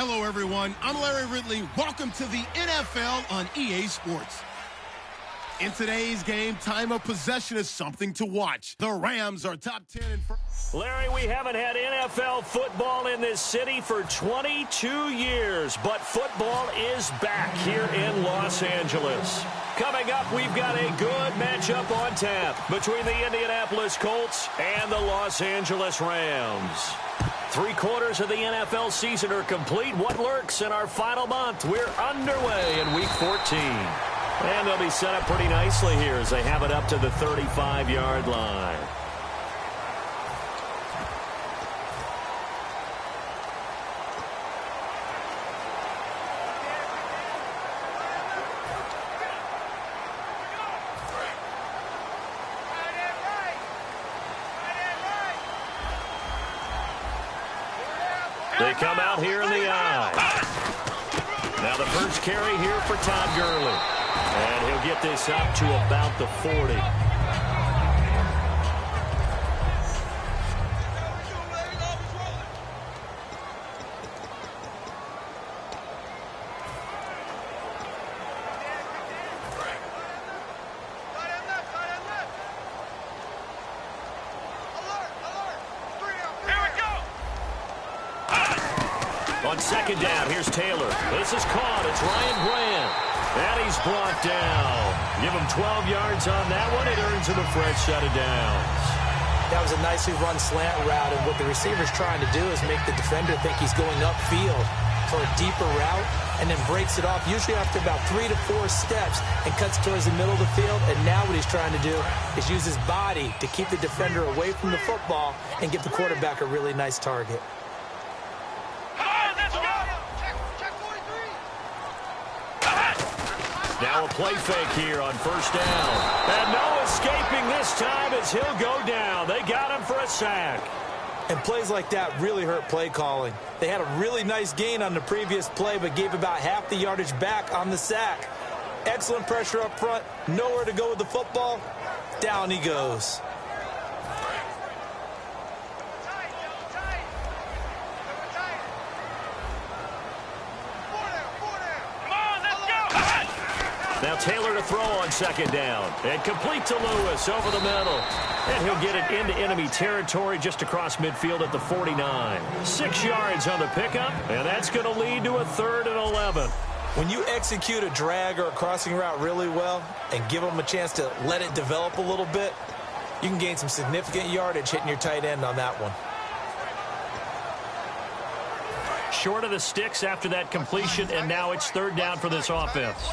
Hello, everyone. I'm Larry Ridley. Welcome to the NFL on EA Sports. In today's game, time of possession is something to watch. The Rams are top 10 in first. Larry, we haven't had NFL football in this city for 22 years, but football is back here in Los Angeles. Coming up, we've got a good matchup on tap between the Indianapolis Colts and the Los Angeles Rams. 3/4 of the NFL season are complete. What lurks in our final month? We're underway in Week 14. And they'll be set up pretty nicely here as they have it up to the 35-yard line. They come out here in the eye. Now the first carry here for Todd Gurley. And he'll get this up to about the 40. On second down, here's Taylor. This is caught. It's Ryan Grant. And he's brought down. Give him 12 yards on that one. It earns him a fresh set of downs. That was a nicely run slant route, and what the receiver's trying to do is make the defender think he's going upfield for a deeper route, and then breaks it off, usually after about 3 to 4 steps, and cuts towards the middle of the field. And now what he's trying to do is use his body to keep the defender away from the football and give the quarterback a really nice target. Now a play fake here on first down. And no escaping this time as he'll go down. They got him for a sack. And plays like that really hurt play calling. They had a really nice gain on the previous play, but gave about half the yardage back on the sack. Excellent pressure up front. Nowhere to go with the football. Down he goes. Now Taylor to throw on second down. And complete to Lewis over the middle. And he'll get it into enemy territory just across midfield at the 49. 6 yards on the pickup, and that's going to lead to a 3rd and 11. When you execute a drag or a crossing route really well and give them a chance to let it develop a little bit, you can gain some significant yardage hitting your tight end on that one. Short of the sticks after that completion, and now it's 3rd down for this offense.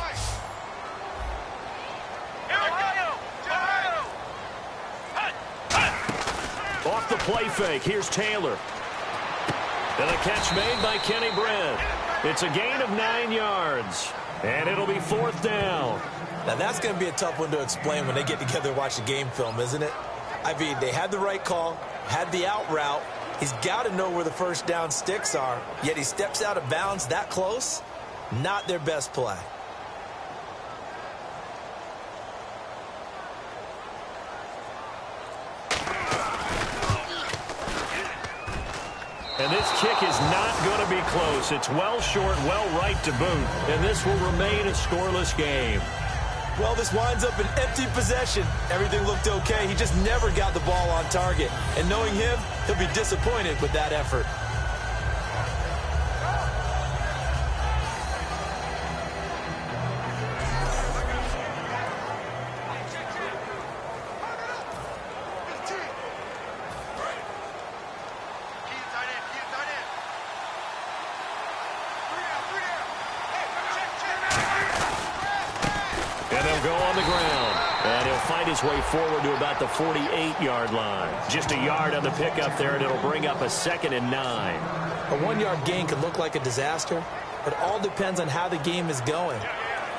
Off the play fake, here's Taylor. And a catch made by Kenny Brent. It's a gain of 9 yards. And it'll be 4th down. Now that's going to be a tough one to explain when they get together and watch the game film, isn't it? I mean, they had the right call, had the out route. He's got to know where the first down sticks are, yet he steps out of bounds that close. Not their best play. And this kick is not going to be close. It's well short, well right to boot. And this will remain a scoreless game. Well, this winds up an empty possession. Everything looked okay. He just never got the ball on target. And knowing him, he'll be disappointed with that effort. His way forward to about the 48-yard line. Just a yard on the pickup there, and it'll bring up a 2nd and 9. A 1-yard gain could look like a disaster, but it all depends on how the game is going.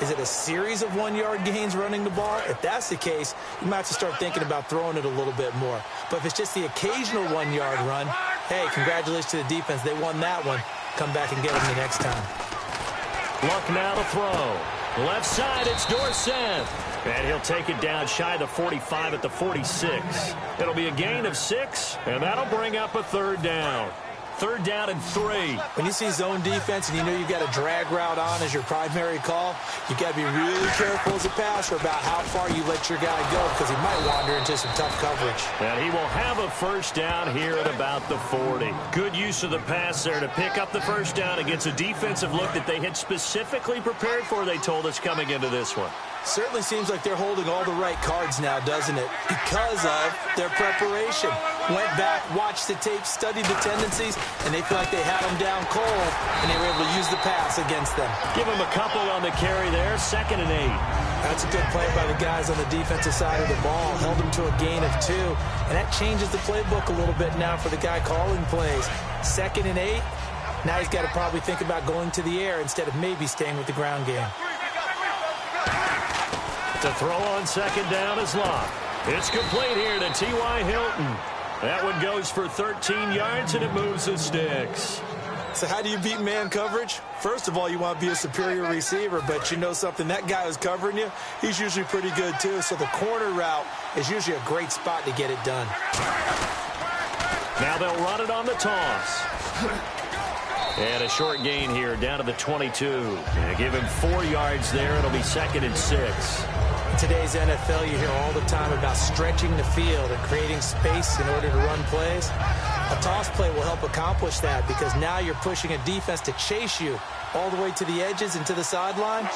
Is it a series of 1-yard gains running the ball? If that's the case, you might have to start thinking about throwing it a little bit more. But if it's just the occasional 1-yard run, hey, congratulations to the defense. They won that one. Come back and get them the next time. Luck now to throw. Left side, it's Dorsett. And he'll take it down shy of the 45 at the 46. It'll be a gain of 6, and that'll bring up a 3rd down. 3rd down and 3. When you see zone defense and you know you've got a drag route on as your primary call, you've got to be really careful as a passer about how far you let your guy go because he might wander into some tough coverage. And he will have a 1st down here at about the 40. Good use of the pass there to pick up the 1st down against a defensive look that they had specifically prepared for, they told us, coming into this one. Certainly seems like they're holding all the right cards now, doesn't it? Because of their preparation. Went back, watched the tape, studied the tendencies, and they feel like they had them down cold, and they were able to use the pass against them. Give them a couple on the carry there, 2nd and 8. That's a good play by the guys on the defensive side of the ball. Held them to a gain of 2, and that changes the playbook a little bit now for the guy calling plays. 2nd and 8. Now he's got to probably think about going to the air instead of maybe staying with the ground game. To throw on 2nd down is Locke. It's complete here to T.Y. Hilton. That one goes for 13 yards, and it moves the sticks. So how do you beat man coverage? First of all, you want to be a superior receiver, but you know something, that guy who's covering you, he's usually pretty good too. So the corner route is usually a great spot to get it done. Now they'll run it on the toss. And a short gain here down to the 22. And give him 4 yards there. It'll be 2nd and 6. In today's NFL, you hear all the time about stretching the field and creating space in order to run plays. A toss play will help accomplish that because now you're pushing a defense to chase you all the way to the edges and to the sideline.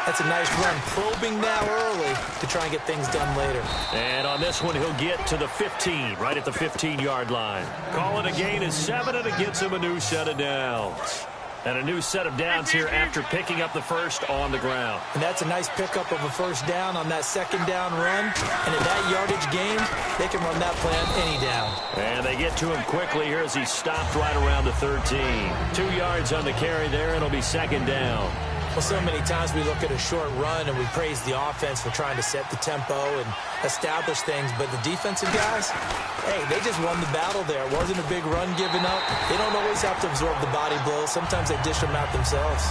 That's a nice run, probing now early to try and get things done later. And on this one, he'll get to the 15, right at the 15-yard line. Calling a gain is 7, and it gets him a new set of downs. And a new set of downs here after picking up the 1st on the ground. And that's a nice pickup of a 1st down on that 2nd down run. And at that yardage gain, they can run that play on any down. And they get to him quickly here as he stopped right around the 13. 2 yards on the carry there, and it'll be 2nd down. Well, so many times we look at a short run and we praise the offense for trying to set the tempo and establish things, but the defensive guys, hey, they just won the battle there. It wasn't a big run given up. They don't always have to absorb the body blows. Sometimes they dish them out themselves.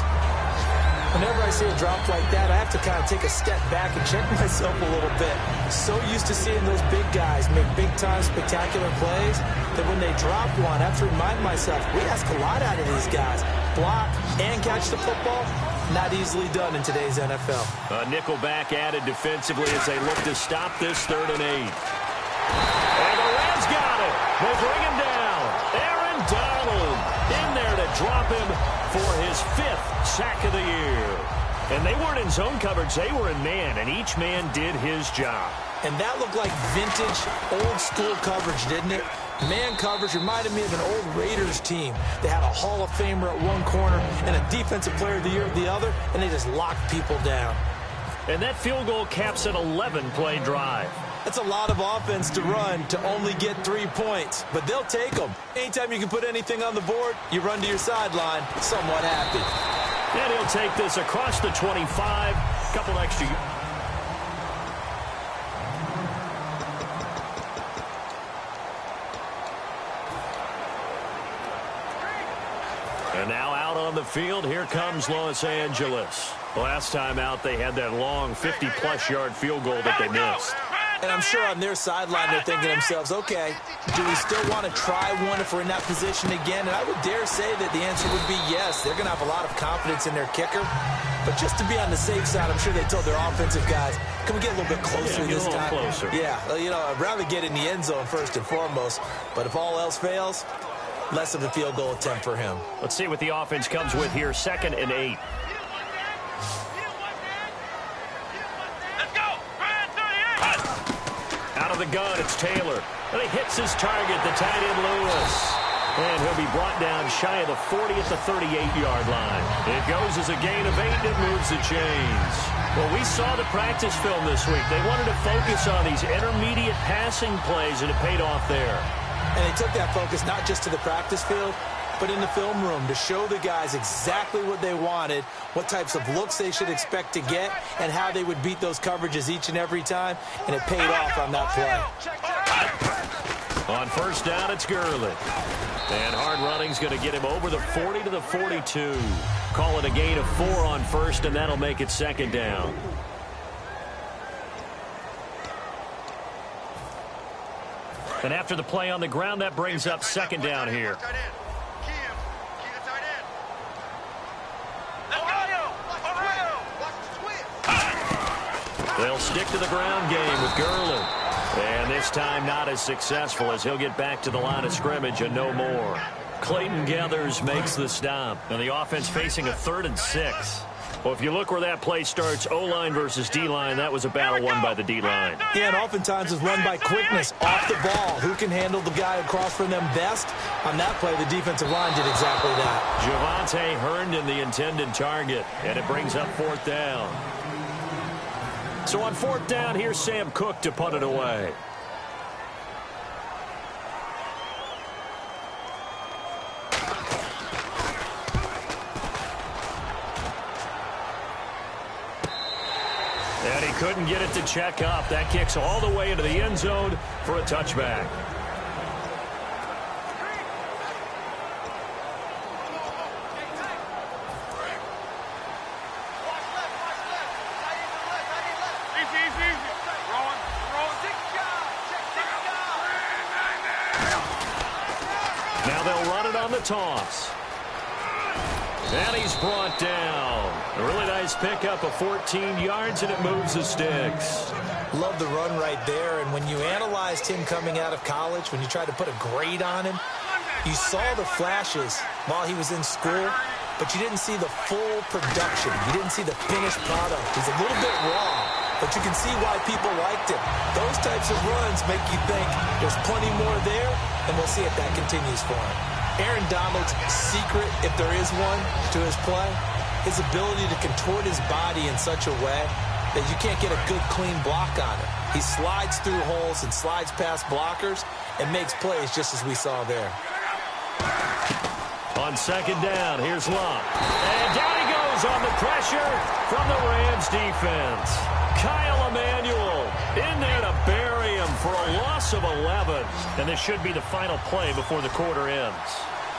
Whenever I see a drop like that, I have to kind of take a step back and check myself a little bit. So used to seeing those big guys make big-time spectacular plays that when they drop one, I have to remind myself, we ask a lot out of these guys. Block and catch the football, not easily done in today's NFL. A nickel back added defensively as they look to stop this 3rd and 8. And the Rams got it. They bring him down. Aaron Donald in there to drop him for his 5th sack of the year. And they weren't in zone coverage. They were in man, and each man did his job. And that looked like vintage, old-school coverage, didn't it? Man coverage reminded me of an old Raiders team. They had a Hall of Famer at one corner and a Defensive Player of the Year at the other, and they just locked people down. And that field goal caps an 11-play drive. That's a lot of offense to run to only get 3 points, but they'll take them. Anytime you can put anything on the board, you run to your sideline somewhat happy. And he'll take this across the 25, couple extra. And now out on the field, here comes Los Angeles. Last time out, they had that long 50-plus yard field goal that they missed. And I'm sure on their sideline, they're thinking to themselves, okay, do we still want to try one if we're in that position again? And I would dare say that the answer would be yes. They're going to have a lot of confidence in their kicker. But just to be on the safe side, I'm sure they told their offensive guys, can we get a little bit closer this time? Closer. Yeah, you know, I'd rather get in the end zone first and foremost. But if all else fails, less of a field goal attempt for him. Let's see what the offense comes with here. 2nd and 8. Out of the gun, it's Taylor. And he hits his target, the tight end Lewis. And he'll be brought down shy of the 40 at the 38-yard line. It goes as a gain of 8, and it moves the chains. Well, we saw the practice film this week. They wanted to focus on these intermediate passing plays, and it paid off there. And they took that focus not just to the practice field, but in the film room to show the guys exactly what they wanted, what types of looks they should expect to get, and how they would beat those coverages each and every time, and it paid off on that play. On 1st down, it's Gurley. And hard running's going to get him over the 40 to the 42. Call it a gain of 4 on 1st, and that'll make it 2nd down. And after the play on the ground, that brings up 2nd down here. They'll stick to the ground game with Gurley. And this time not as successful as he'll get back to the line of scrimmage and no more. Clayton Gathers makes the stop. And the offense facing a 3rd and 6. Well, if you look where that play starts, O-line versus D-line, that was a battle won by the D-line. Yeah, and oftentimes it's won by quickness off the ball. Who can handle the guy across from them best? On that play, the defensive line did exactly that. Javonte Herndon, the intended target, and it brings up 4th down. So on 4th down, here's Sam Cook to punt it away. And he couldn't get it to check up. That kicks all the way into the end zone for a touchback. Now they'll run it on the toss. And he's brought down. A really nice pickup of 14 yards, and it moves the sticks. Love the run right there. And when you analyzed him coming out of college, when you tried to put a grade on him, you saw the flashes while he was in school, but you didn't see the full production. You didn't see the finished product. He's a little bit raw, but you can see why people liked him. Those types of runs make you think there's plenty more there, and we'll see if that continues for him. Aaron Donald's secret, if there is one, to his play, his ability to contort his body in such a way that you can't get a good, clean block on him. He slides through holes and slides past blockers and makes plays just as we saw there. On 2nd down, here's Locke. And down he goes on the pressure from the Rams defense. Kyle Emanuel in there to bury him for a loss of 11. And this should be the final play before the quarter ends.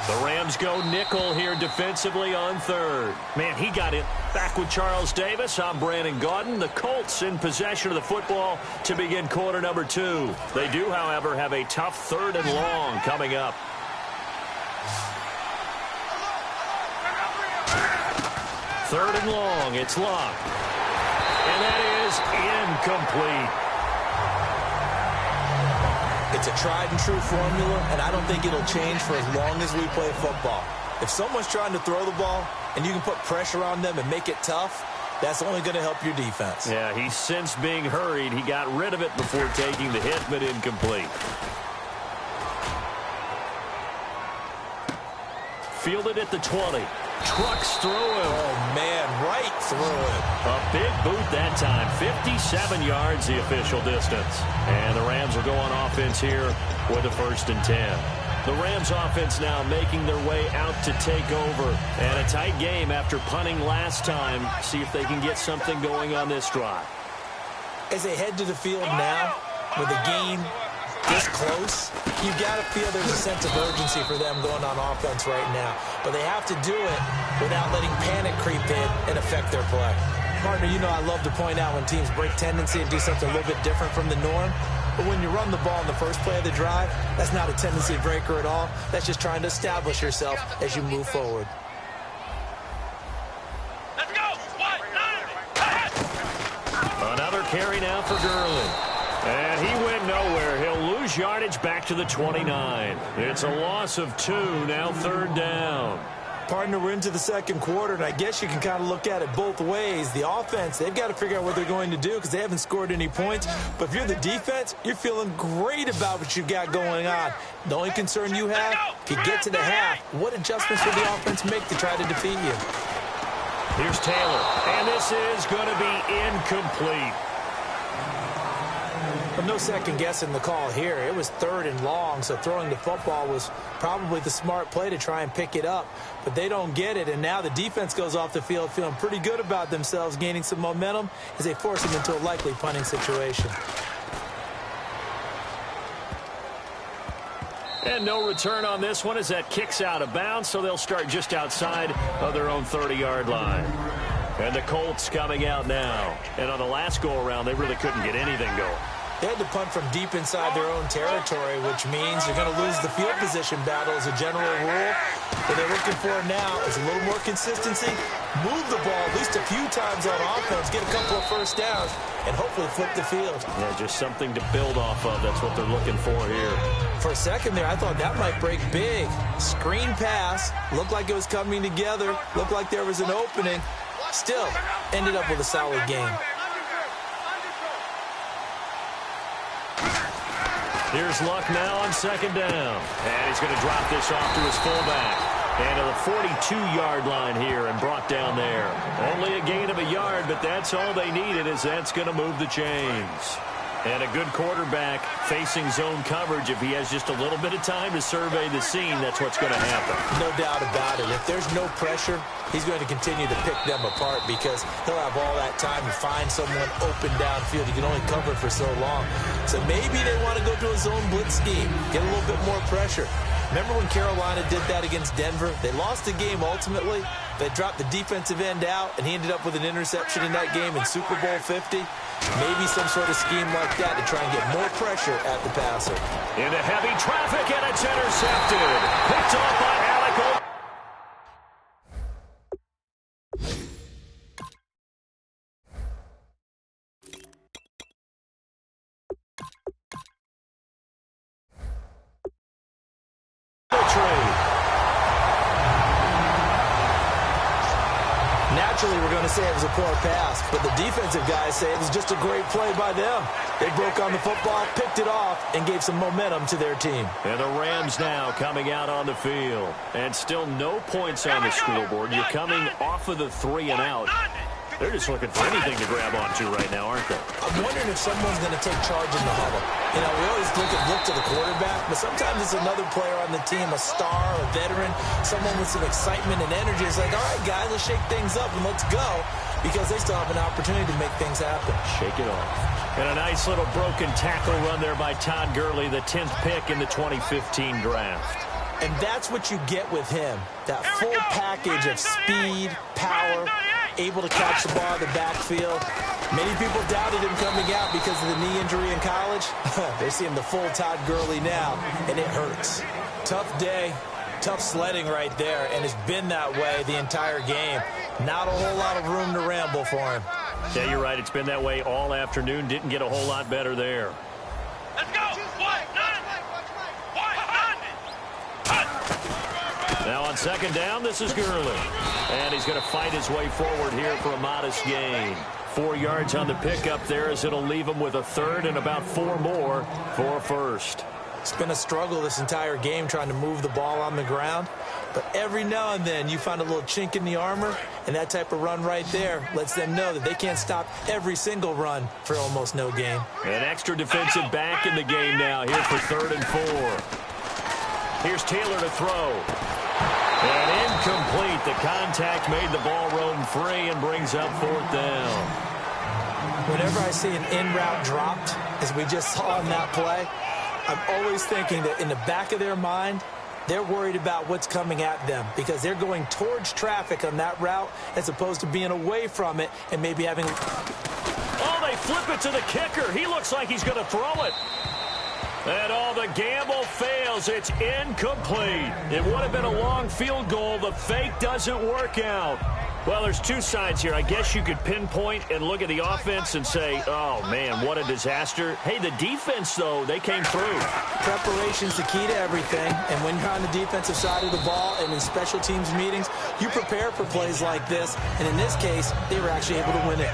The Rams go nickel here defensively on 3rd. Man, he got it back with Charles Davis. I'm Brandon Gaudin. The Colts in possession of the football to begin quarter number 2. They do, however, have a tough 3rd and long coming up. Third and long, it's Locke. And that is incomplete. It's a tried-and-true formula, and I don't think it'll change for as long as we play football. If someone's trying to throw the ball and you can put pressure on them and make it tough, that's only going to help your defense. Yeah, he's since being hurried. He got rid of it before taking the hit, but incomplete. Fielded at the 20. Trucks through him. Oh, man, right through him. A big boot that time. 57 yards the official distance. And the Rams will go on offense here with a 1st and 10. The Rams offense now making their way out to take over. And a tight game after punting last time. See if they can get something going on this drive. As they head to the field now with a game this close, you got to feel there's a sense of urgency for them going on offense right now. But they have to do it without letting panic creep in and affect their play. Partner, you know I love to point out when teams break tendency and do something a little bit different from the norm. But when you run the ball in the first play of the drive, that's not a tendency breaker at all. That's just trying to establish yourself as you move forward. Let's go! Another carry now for Gurley. And he went nowhere. He'll lose yardage back to the 29. It's a loss of 2, now 3rd down. Partner, we're into the 2nd quarter, and I guess you can kind of look at it both ways. The offense, they've got to figure out what they're going to do because they haven't scored any points. But if you're the defense, you're feeling great about what you've got going on. The only concern you have, if you get to the half, what adjustments will the offense make to try to defeat you? Here's Taylor, and this is going to be incomplete. But no second guessing the call here. It was 3rd and long, so throwing the football was probably the smart play to try and pick it up. But they don't get it, and now the defense goes off the field feeling pretty good about themselves, gaining some momentum as they force them into a likely punting situation. And no return on this one as that kicks out of bounds, so they'll start just outside of their own 30-yard line. And the Colts coming out now. And on the last go-around, they really couldn't get anything going. They had to punt from deep inside their own territory, which means you're going to lose the field position battle as a general rule. What they're looking for now is a little more consistency, move the ball at least a few times on offense, get a couple of first downs, and hopefully flip the field. Yeah, just something to build off of. That's what they're looking for here. For a second there, I thought that might break big. Screen pass, looked like it was coming together, looked like there was an opening. Still, ended up with a solid game. Here's Luck now on second down. And he's going to drop this off to his fullback. And to the 42-yard line here and brought down there. Only a gain of a yard, but that's all they needed, as that's going to move the chains. And a good quarterback facing zone coverage. If he has just a little bit of time to survey the scene, that's what's going to happen. No doubt about it. If there's no pressure, he's going to continue to pick them apart because he'll have all that time to find someone open downfield. He can only cover for so long. So maybe they want to go to a zone blitz scheme, get a little bit more pressure. Remember when Carolina did that against Denver? They lost the game ultimately. They dropped the defensive end out, and he ended up with an interception in that game in Super Bowl 50. Maybe some sort of scheme like that to try and get more pressure at the passer. Into heavy traffic, and it's intercepted. Picked off by Alec Olsen. Naturally, we're going to say it was a poor pass, but the defensive guys say it was just a great play by them. They broke on the football, picked it off, and gave some momentum to their team. And the Rams now coming out on the field. And still no points on the scoreboard. You're coming off of the 3 and out. They're just looking for anything to grab onto right now, aren't they? I'm wondering if someone's going to take charge in the huddle. You know, we always look to the quarterback, but sometimes it's another player on the team, a star, a veteran, someone with some excitement and energy. It's like, all right, guys, let's shake things up and let's go, because they still have an opportunity to make things happen. Shake it off. And a nice little broken tackle run there by Todd Gurley, the 10th pick in the 2015 draft. And that's what you get with him, that full package of speed, power, able to catch the ball in the backfield. Many people doubted him coming out because of the knee injury in college. They see him the full Todd Gurley now, and it hurts. Tough day, tough sledding right there, and it's been that way the entire game. Not a whole lot of room to ramble for him. Yeah, you're right. It's been that way all afternoon. Didn't get a whole lot better there. Let's go. Now on second down, this is Gurley. And he's going to fight his way forward here for a modest gain. 4 yards on the pickup there, as it'll leave him with a third and about 4 more for a first. It's been a struggle this entire game trying to move the ball on the ground. But every now and then you find a little chink in the armor, and that type of run right there lets them know that they can't stop every single run for almost no gain. An extra defensive back in the game now here for 3rd and 4. Here's Taylor to throw. And incomplete. The contact made the ball roam free and brings up 4th down. Whenever I see an in-route dropped, as we just saw in that play, I'm always thinking that in the back of their mind, they're worried about what's coming at them because they're going towards traffic on that route as opposed to being away from it and maybe having... Oh, they flip it to the kicker. He looks like he's going to throw it. And all the gamble fails. It's incomplete. It would have been a long field goal. The fake doesn't work out. Well, there's 2 sides here. I guess you could pinpoint and look at the offense and say, oh, man, what a disaster. Hey, the defense, though, they came through. Preparation's the key to everything. And when you're on the defensive side of the ball and in special teams meetings, you prepare for plays like this. And in this case, they were actually able to win it.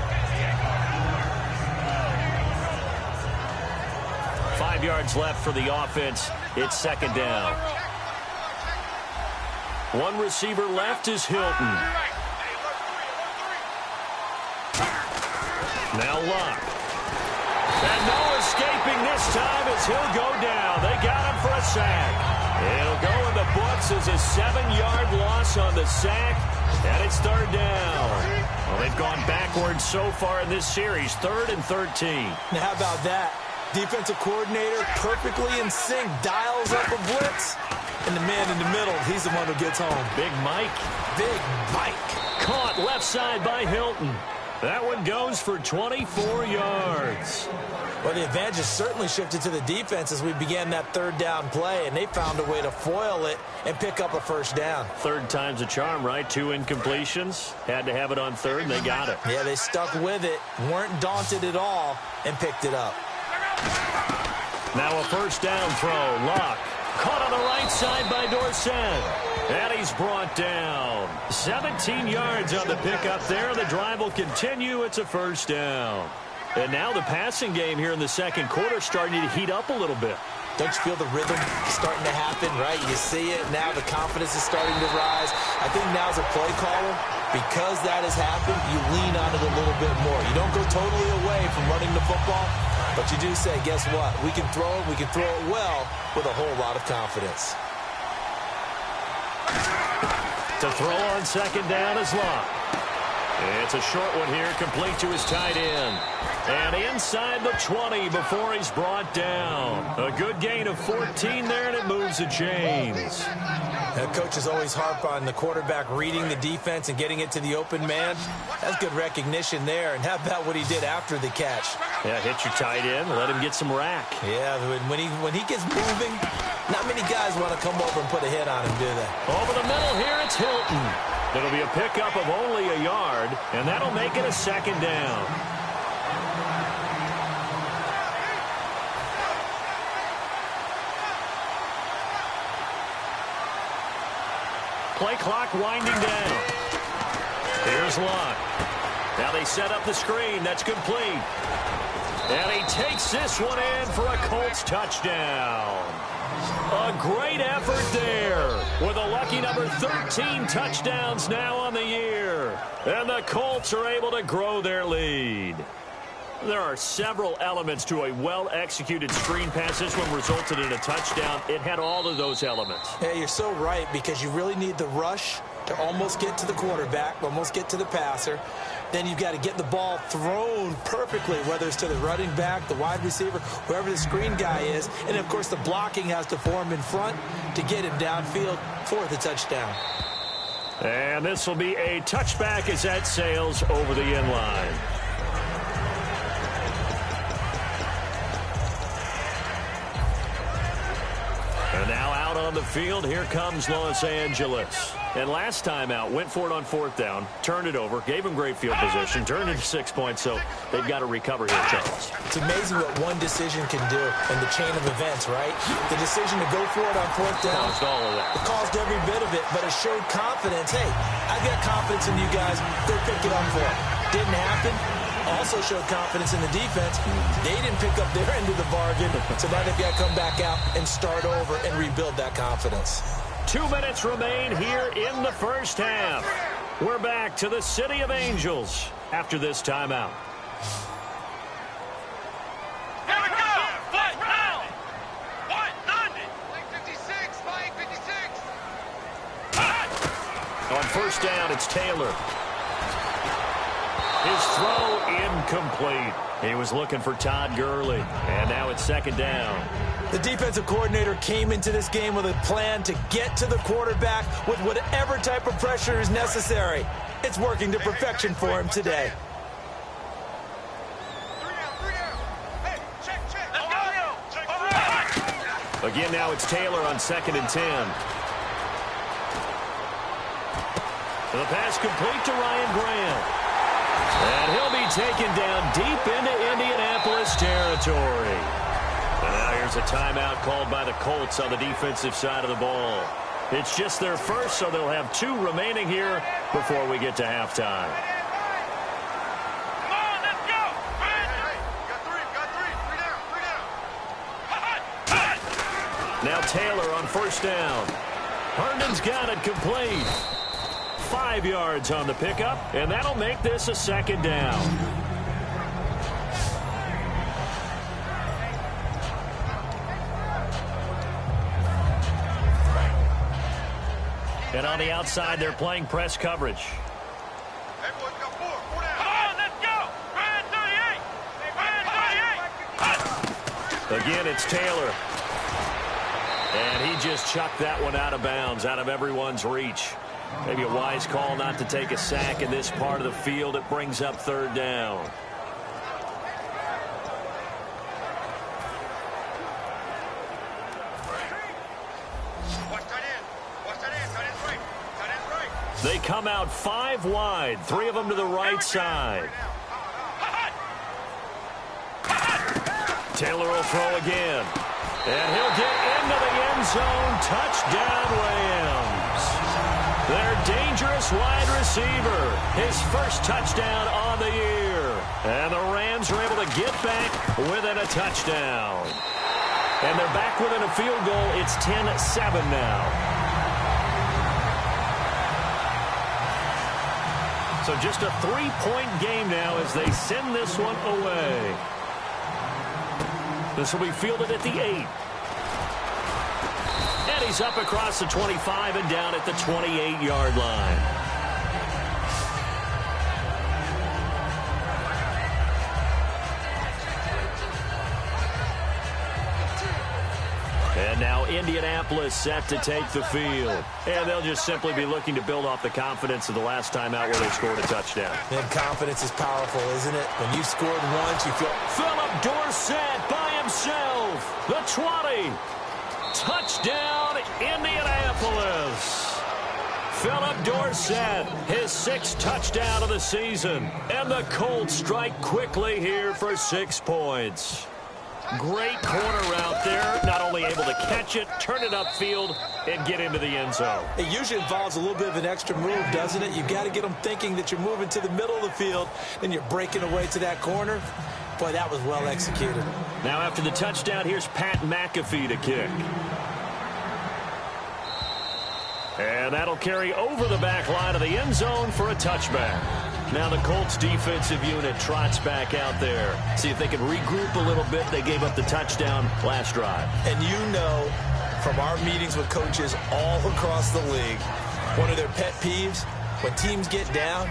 5 yards left for the offense. It's 2nd down. 1 receiver left is Hilton. Now Luck. And no escaping this time as he'll go down. They got him for a sack. It'll go in the books as a 7-yard loss on the sack. And it's 3rd down. Well, they've gone backwards so far in this series. 3rd and 13. Now, how about that? Defensive coordinator perfectly in sync, dials up a blitz. And the man in the middle, he's the one who gets home. Big Mike. Big Mike. Caught left side by Hilton. That one goes for 24 yards. Well, the advantage has certainly shifted to the defense as we began that third down play, and they found a way to foil it and pick up a first down. Third time's a charm, right? 2 incompletions. Had to have it on third, and they got it. Yeah, they stuck with it, weren't daunted at all, and picked it up. Now a first down throw. Luck. Caught on the right side by Dorsett. And he's brought down. 17 yards on the pickup there. The drive will continue. It's a first down. And now the passing game here in the second quarter starting to heat up a little bit. Don't you feel the rhythm starting to happen, right? You see it now. The confidence is starting to rise. I think now as a play caller, because that has happened, you lean on it a little bit more. You don't go totally away from running the football, but you do say, guess what? We can throw it. We can throw it well with a whole lot of confidence. To throw on second down is Luck. It's a short one here, complete to his tight end. And inside the 20 before he's brought down. A good gain of 14 there, and it moves the chains. Now, coaches always harp on the quarterback reading the defense and getting it to the open man. That's good recognition there. And how about what he did after the catch? Yeah, hit your tight end, let him get some rack. Yeah, when he gets moving, not many guys want to come over and put a hit on him, do they? Over the middle here, it's Hilton. It'll be a pickup of only a yard, and that'll make it a second down. Play clock winding down. Here's Luck. Now they set up the screen. That's complete. And he takes this one in for a Colts touchdown. A great effort there with a lucky number 13 touchdowns now on the year. And the Colts are able to grow their lead. There are several elements to a well-executed screen pass. This one resulted in a touchdown. It had all of those elements. Yeah, you're so right, because you really need the rush to almost get to the quarterback, almost get to the passer. Then you've got to get the ball thrown perfectly, whether it's to the running back, the wide receiver, whoever the screen guy is. And, of course, the blocking has to form in front to get him downfield for the touchdown. And this will be a touchback as that sails over the end line. And now out on the field, here comes Los Angeles. And last time out, went for it on fourth down, turned it over, gave him great field position, turned it to 6 points, so they've got to recover here, Charles. It's amazing what one decision can do in the chain of events, right? The decision to go for it on fourth down. Caused all of that. It caused every bit of it, but it showed confidence. Hey, I've got confidence in you guys. Go pick it up for it. Didn't happen. Also showed confidence in the defense. They didn't pick up their end of the bargain, so now they've got to come back out and start over and rebuild that confidence. 2 minutes remain here in the first half. We're back to the City of Angels after this timeout. Here we go! Flight round! 190! Flight 56! Flight 56! On first down, it's Taylor. His throw incomplete. He was looking for Todd Gurley. And now it's second down. The defensive coordinator came into this game with a plan to get to the quarterback with whatever type of pressure is necessary. It's working to perfection for him today. Again, now it's Taylor on 2nd and 10. The pass complete to Ryan Grant. And he'll be taken down deep into Indianapolis territory. And now here's a timeout called by the Colts on the defensive side of the ball. It's just their first, so they'll have 2 remaining here before we get to halftime. Come on, let's go! Got three down. Now Taylor on first down. Herndon's got it complete. 5 yards on the pickup, and that'll make this a second down. And on the outside, they're playing press coverage. Everyone's got 4 down. Come on, let's go! Brand 38! Again, it's Taylor. And he just chucked that one out of bounds, out of everyone's reach. Maybe a wise call not to take a sack in this part of the field. It brings up third down. They come out 5 wide, 3 of them to the right side. Taylor will throw again. And he'll get into the end zone. Touchdown, Rams. Their dangerous wide receiver. His first touchdown on the year. And the Rams are able to get back within a touchdown. And they're back within a field goal. It's 10-7 now. So just a 3-point game now as they send this one away. This will be fielded at the 8. And he's up across the 25 and down at the 28-yard line. And now Indianapolis set to take the field. And they'll just simply be looking to build off the confidence of the last time out where they scored a touchdown. And confidence is powerful, isn't it? When you've scored once, you feel... Philip Dorsett by himself. The 20. Touchdown, Indianapolis. Philip Dorsett, his 6th touchdown of the season. And the Colts strike quickly here for 6 points. Great corner route there. Not only able to catch it, turn it upfield, and get into the end zone. It usually involves a little bit of an extra move, doesn't it? You've got to get them thinking that you're moving to the middle of the field, and you're breaking away to that corner. Boy, that was well executed. Now after the touchdown, here's Pat McAfee to kick. And that'll carry over the back line of the end zone for a touchback. Now the Colts defensive unit trots back out there. See if they can regroup a little bit. They gave up the touchdown last drive. And you know from our meetings with coaches all across the league, one of their pet peeves, when teams get down,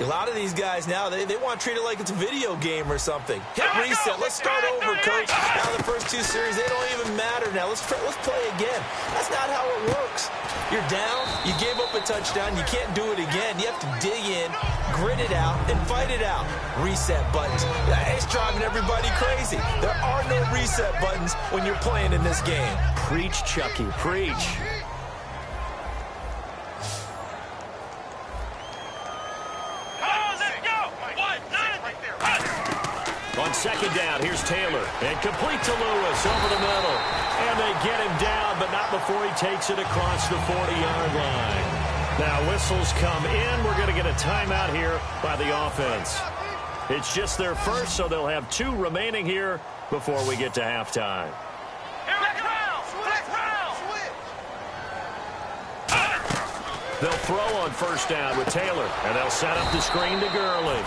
a lot of these guys now, they want to treat it like it's a video game or something. Hit reset. Let's start over, coach. Now the first 2 series, they don't even matter now. Let's play again. That's not how it works. You're down. You gave up a touchdown. You can't do it again. You have to dig in, grit it out, and fight it out. Reset buttons. It's driving everybody crazy. There are no reset buttons when you're playing in this game. Preach, Chucky. Preach. On second down, here's Taylor. And complete to Lewis over the middle. And they get him down, but not before he takes it across the 40-yard line. Now whistles come in. We're going to get a timeout here by the offense. It's just their first, so they'll have 2 remaining here before we get to halftime. They'll throw on first down with Taylor, and they'll set up the screen to Gurley.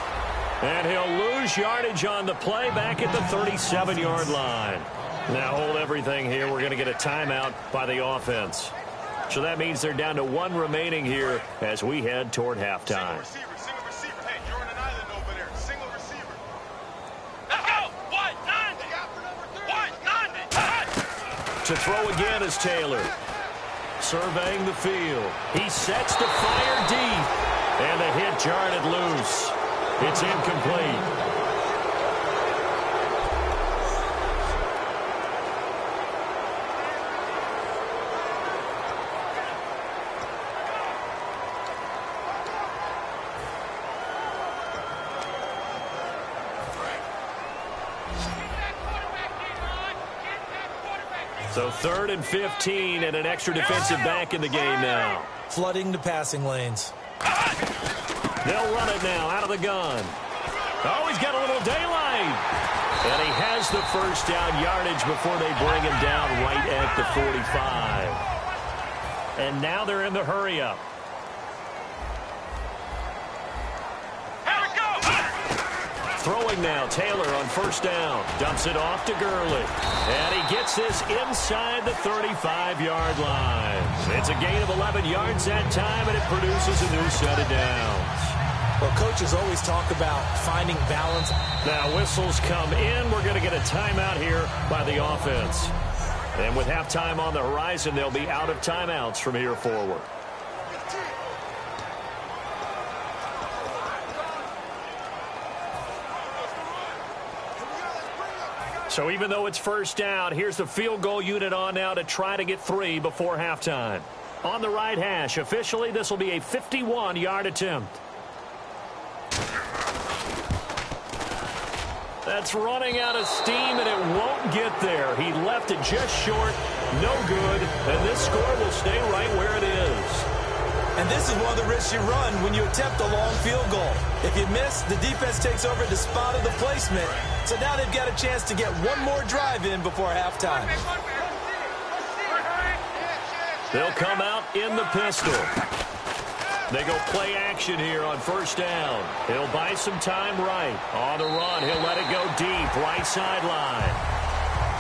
And he'll lose yardage on the play back at the 37-yard line. Now hold everything here. We're going to get a timeout by the offense. So that means they're down to 1 remaining here as we head toward halftime. Single receiver. Hey, you're on an island over there. Single receiver. Let's go. 190. To throw again is Taylor. Surveying the field. He sets to fire deep. And the hit jarred it loose. It's incomplete. So 3rd and 15 and an extra defensive back in the game now. Flooding the passing lanes. They'll run it now out of the gun. Oh, he's got a little daylight. And he has the first down yardage before they bring him down right at the 45. And now they're in the hurry-up. Throwing now, Taylor on first down. Dumps it off to Gurley. And he gets this inside the 35-yard line. It's a gain of 11 yards that time, and it produces a new set of downs. Well, coaches always talk about finding balance. Now whistles come in. We're going to get a timeout here by the offense. And with halftime on the horizon, they'll be out of timeouts from here forward. So even though it's first down, here's the field goal unit on now to try to get 3 before halftime. On the right hash, officially this will be a 51-yard attempt. That's running out of steam, and it won't get there. He left it just short, no good, and this score will stay right where it is. And this is one of the risks you run when you attempt a long field goal. If you miss, the defense takes over the spot of the placement. So now they've got a chance to get one more drive in before halftime. They'll come out in the pistol. They go play action here on first down. He'll buy some time right. On the run, he'll let it go deep, right sideline.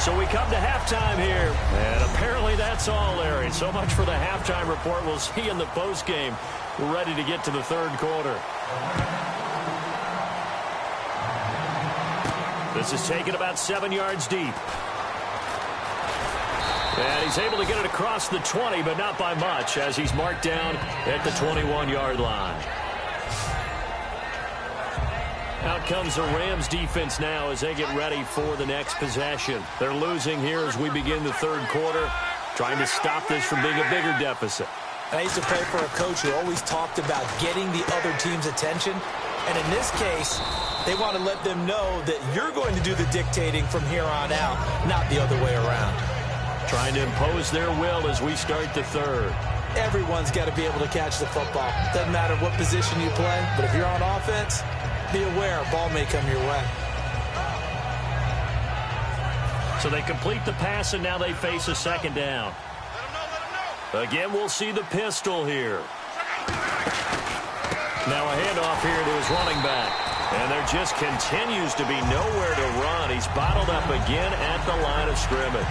So we come to halftime here, and apparently that's all, Larry. So much for the halftime report. We'll see you in the postgame. We're ready to get to the third quarter. This is taken about 7 yards deep. And he's able to get it across the 20, but not by much, as he's marked down at the 21-yard line. Out comes the Rams defense now as they get ready for the next possession. They're losing here as we begin the third quarter, trying to stop this from being a bigger deficit. I used to play for a coach who always talked about getting the other team's attention. And in this case, they want to let them know that you're going to do the dictating from here on out, not the other way around. Trying to impose their will as we start the third. Everyone's got to be able to catch the football. Doesn't matter what position you play, but if you're on offense, be aware, a ball may come your way. So they complete the pass, and now they face a second down. Again, we'll see the pistol here. Now a handoff here to his running back. And there just continues to be nowhere to run. He's bottled up again at the line of scrimmage.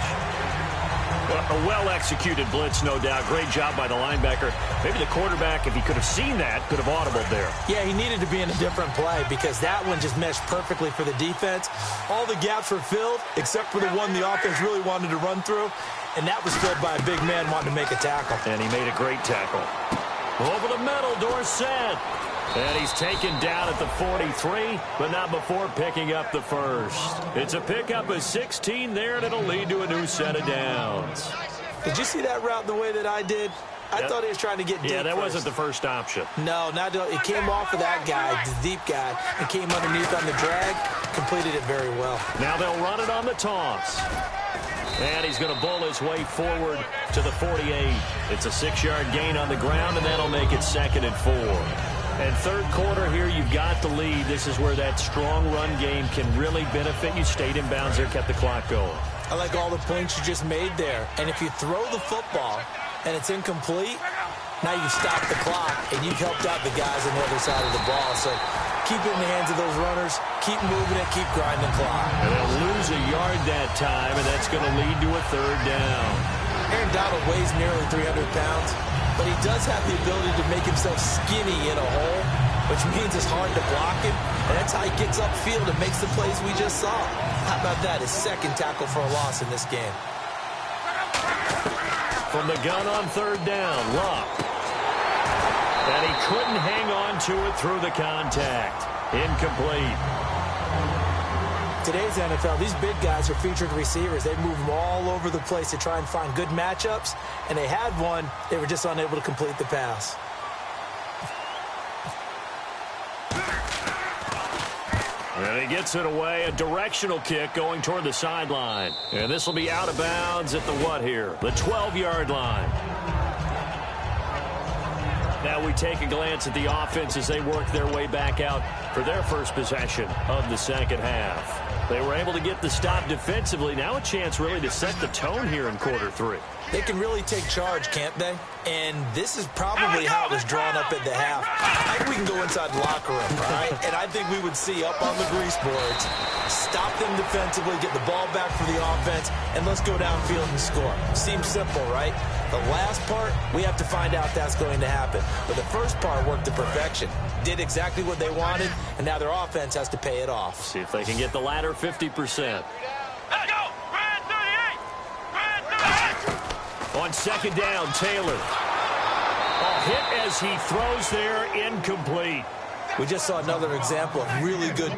A well-executed blitz, no doubt. Great job by the linebacker. Maybe the quarterback, if he could have seen that, could have audibled there. Yeah, he needed to be in a different play because that one just meshed perfectly for the defense. All the gaps were filled except for the one the offense really wanted to run through, and that was filled by a big man wanting to make a tackle. And he made a great tackle. Over the middle, Dorsett. And he's taken down at the 43, but not before picking up the first. It's a pickup of 16 there, and it'll lead to a new set of downs. Did you see that route the way that I did? I thought he was trying to get deep. Yeah, that first. Wasn't the first option. No, it came off of that guy, the deep guy, and came underneath on the drag, completed it very well. Now they'll run it on the toss. And he's going to bull his way forward to the 48. It's a 6-yard gain on the ground, and that'll make it 2nd and 4. And third quarter here, you've got the lead. This is where that strong run game can really benefit you. Stayed in bounds there, kept the clock going. I like all the points you just made there. And if you throw the football and it's incomplete, now you've stopped the clock and you've helped out the guys on the other side of the ball. So keep it in the hands of those runners. Keep moving it. Keep grinding the clock. And they'll lose a yard that time, and that's going to lead to a third down. Aaron Donald weighs nearly 300 pounds. But he does have the ability to make himself skinny in a hole, which means it's hard to block him. And that's how he gets upfield and makes the plays we just saw. How about that? His second tackle for a loss in this game. From the gun on third down, Luck. And he couldn't hang on to it through the contact. Incomplete. Today's NFL, these big guys are featured receivers. They move them all over the place to try and find good matchups, and they had one. They were just unable to complete the pass. And he gets it away, a directional kick going toward the sideline. And this will be out of bounds at the what here? The 12-yard line. Now we take a glance at the offense as they work their way back out for their first possession of the second half. They were able to get the stop defensively. Now a chance really to set the tone here in quarter 3. They can really take charge, can't they? And this is probably how it was drawn up at the half. I think we can go inside the locker room, all right? And I think we would see up on the grease boards, stop them defensively, get the ball back for the offense, and let's go downfield and score. Seems simple, right? The last part, we have to find out that's going to happen. But the first part worked to perfection. Did exactly what they wanted, and now their offense has to pay it off. See if they can get the latter 50%. Let's go! Red 38! Red 38! On second down, Taylor. A hit as he throws there, incomplete. We just saw another example of really good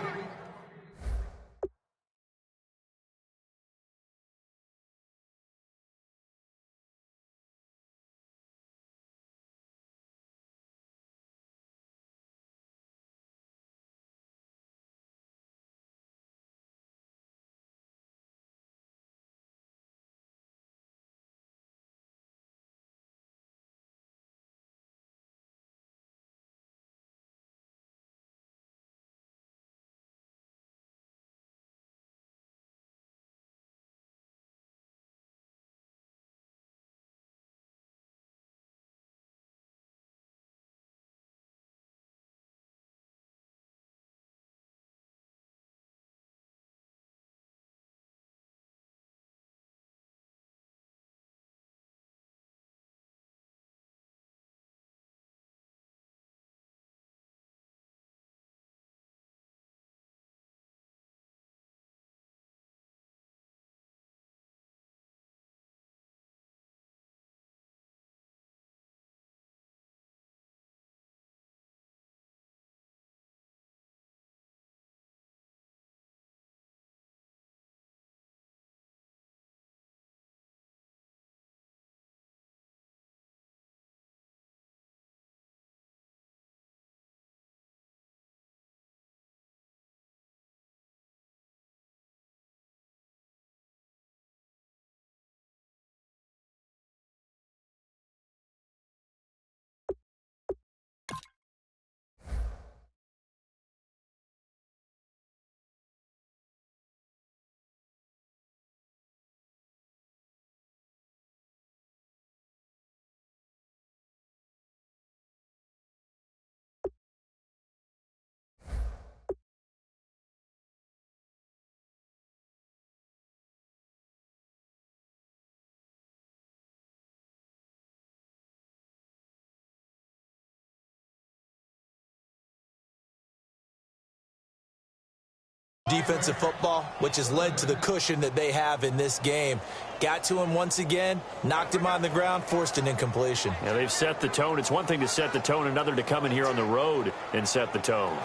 defensive football, which has led to the cushion that they have in this game. Got to him once again, knocked him on the ground, forced an incompletion. Yeah, they've set the tone. It's one thing to set the tone, another to come in here on the road and set the tone.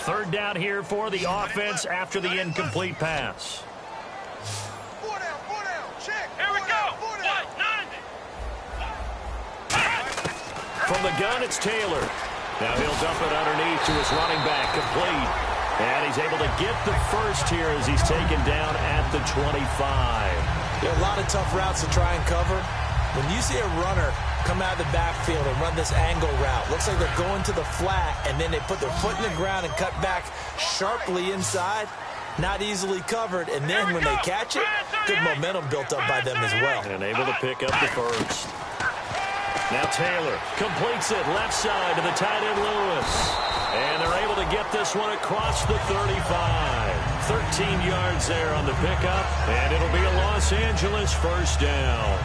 Third down here for the offense after the incomplete pass. Four down, check. Here we go. What? 90. From the gun, it's Taylor. Now he'll dump it underneath to his running back, complete. And he's able to get the first here as he's taken down at the 25. There are a lot of tough routes to try and cover. When you see a runner come out of the backfield and run this angle route, looks like they're going to the flat, and then they put their foot in the ground and cut back sharply inside. Not easily covered, and then when they catch it, good momentum built up by them as well. And able to pick up the first. Now Taylor completes it left side to the tight end Lewis. And they're able to get this one across the 35. 13 yards there on the pickup, and it'll be a Los Angeles first down.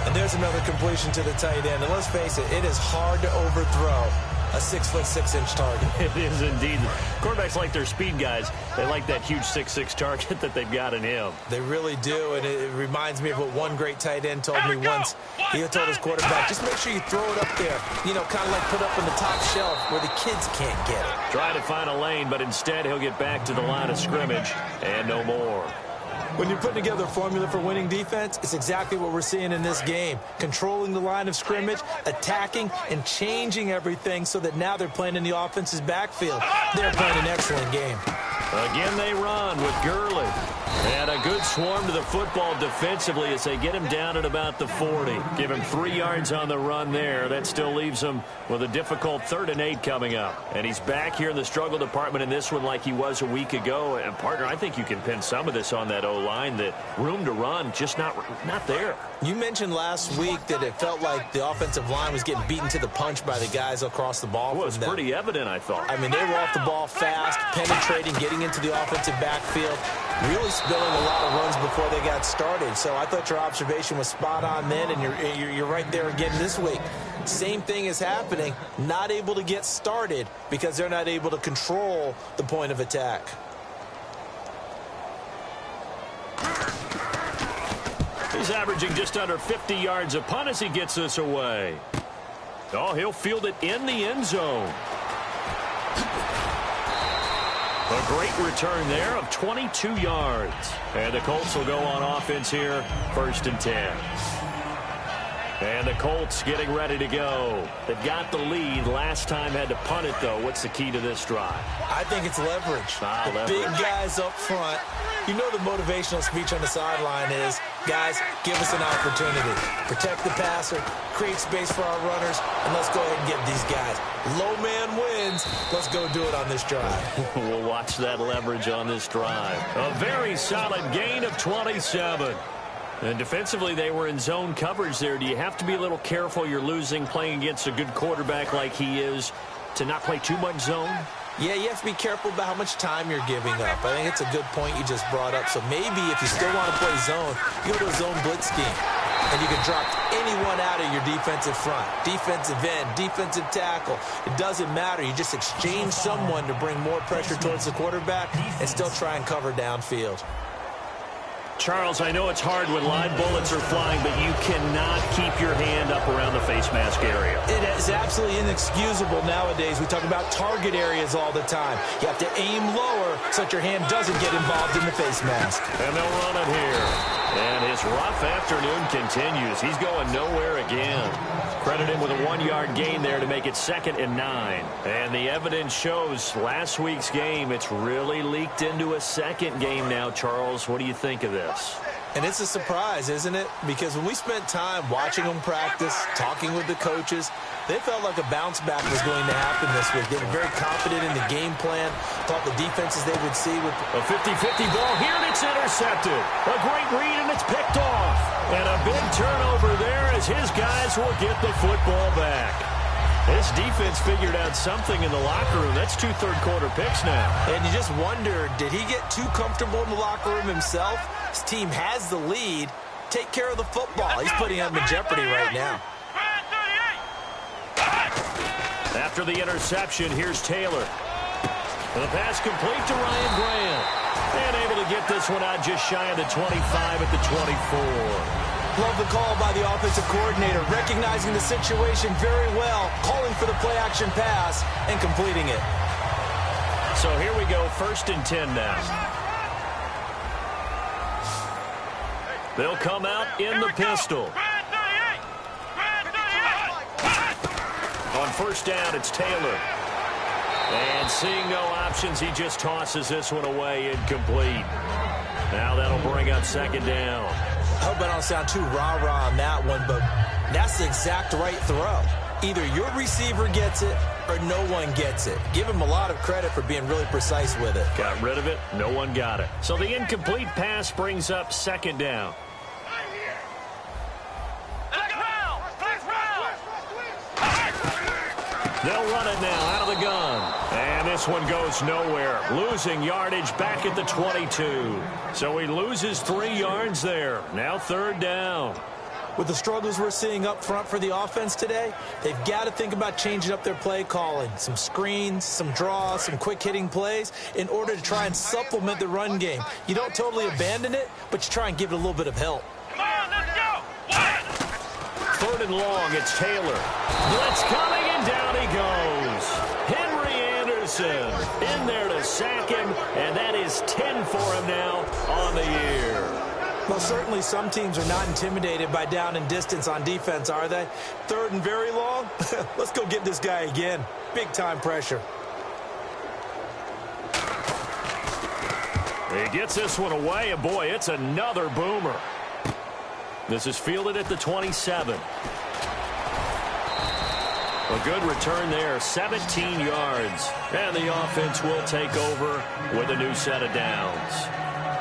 And there's another completion to the tight end. And let's face it, it is hard to overthrow a 6'6" target. It is indeed. Quarterbacks like their speed guys. They like that huge 6'6" target that they've got in him. They really do, and it reminds me of what one great tight end told me once. He told his quarterback, just make sure you throw it up there, you know, kind of like put up in the top shelf where the kids can't get it. Try to find a lane, but instead he'll get back to the line of scrimmage and no more. When you're putting together a formula for winning defense, it's exactly what we're seeing in this game. Controlling the line of scrimmage, attacking, and changing everything so that now they're playing in the offense's backfield. They're playing an excellent game. Again they run with Gurley. And a good swarm to the football defensively as they get him down at about the 40. Give him 3 yards on the run there. That still leaves him with a difficult 3rd and 8 coming up. And he's back here in the struggle department in this one like he was a week ago. And, partner, I think you can pin some of this on that O-line. That room to run just not there. You mentioned last week that it felt like the offensive line was getting beaten to the punch by the guys across the ball. Well, it was pretty evident, I thought. I mean, they were off the ball fast, penetrating, getting into the offensive backfield, really spilling a lot of runs before they got started. So I thought your observation was spot on then, and you're right there again this week. Same thing is happening, not able to get started because they're not able to control the point of attack. He's averaging just under 50 yards a punt as he gets this away. Oh, he'll field it in the end zone. A great return there of 22 yards. And the Colts will go on offense here, 1st and 10. And the Colts getting ready to go. They've got the lead. Last time had to punt it, though. What's the key to this drive? I think it's leverage. The big guys up front. You know the motivational speech on the sideline is, guys, give us an opportunity. Protect the passer, create space for our runners, and let's go ahead and get these guys. Low man wins. Let's go do it on this drive. We'll watch that leverage on this drive. A very solid gain of 27. And defensively, they were in zone coverage there. Do you have to be a little careful? You're losing playing against a good quarterback like he is to not play too much zone? Yeah, you have to be careful about how much time you're giving up. I think it's a good point you just brought up. So maybe if you still want to play zone, you go to a zone blitz scheme. And you can drop anyone out of your defensive front. Defensive end, defensive tackle. It doesn't matter. You just exchange someone to bring more pressure towards the quarterback and still try and cover downfield. Charles, I know it's hard when live bullets are flying, but you cannot keep your hand up around the face mask area. It is absolutely inexcusable nowadays. We talk about target areas all the time. You have to aim lower so that your hand doesn't get involved in the face mask. And they'll run it here. And his rough afternoon continues. He's going nowhere again. Credit him with a 1-yard gain there to make it 2nd and 9. And the evidence shows last week's game, it's really leaked into a second game now, Charles. What do you think of this? And it's a surprise, isn't it? Because when we spent time watching them practice, talking with the coaches, they felt like a bounce back was going to happen this week. They were very confident in the game plan, thought the defenses they would see with a 50-50 ball here, and it's intercepted. A great read, and it's picked off. And a big turnover there as his guys will get the football back. This defense figured out something in the locker room. That's 2 third-quarter picks now. And you just wonder, did he get too comfortable in the locker room himself? His team has the lead. Take care of the football. He's putting them in jeopardy right now. After the interception, here's Taylor. And the pass complete to Ryan Grant. And able to get this one out just shy of the 25 at the 24. Love the call by the offensive coordinator, recognizing the situation very well, calling for the play-action pass, and completing it. So here we go, 1st and 10 now. They'll come out in the pistol. On 1st down, it's Taylor. And seeing no options, he just tosses this one away, incomplete. Now that'll bring up 2nd down. I hope I don't sound too rah-rah on that one, but that's the exact right throw. Either your receiver gets it or no one gets it. Give him a lot of credit for being really precise with it. Got rid of it. No one got it. So the incomplete pass brings up 2nd down. They'll run it now out of the gun. And this one goes nowhere. Losing yardage back at the 22. So he loses 3 yards there. Now 3rd down. With the struggles we're seeing up front for the offense today, they've got to think about changing up their play calling. Some screens, some draws, some quick-hitting plays in order to try and supplement the run game. You don't totally abandon it, but you try and give it a little bit of help. Come on, let's go. 3rd and long, it's Taylor. Blitz coming, and down he goes. Henry Anderson in there to sack him, and that is 10 for him now on the year. Well, certainly some teams are not intimidated by down and distance on defense, are they? 3rd and very long? Let's go get this guy again. Big-time pressure. He gets this one away, and boy, it's another boomer. This is fielded at the 27. A good return there, 17 yards. And the offense will take over with a new set of downs.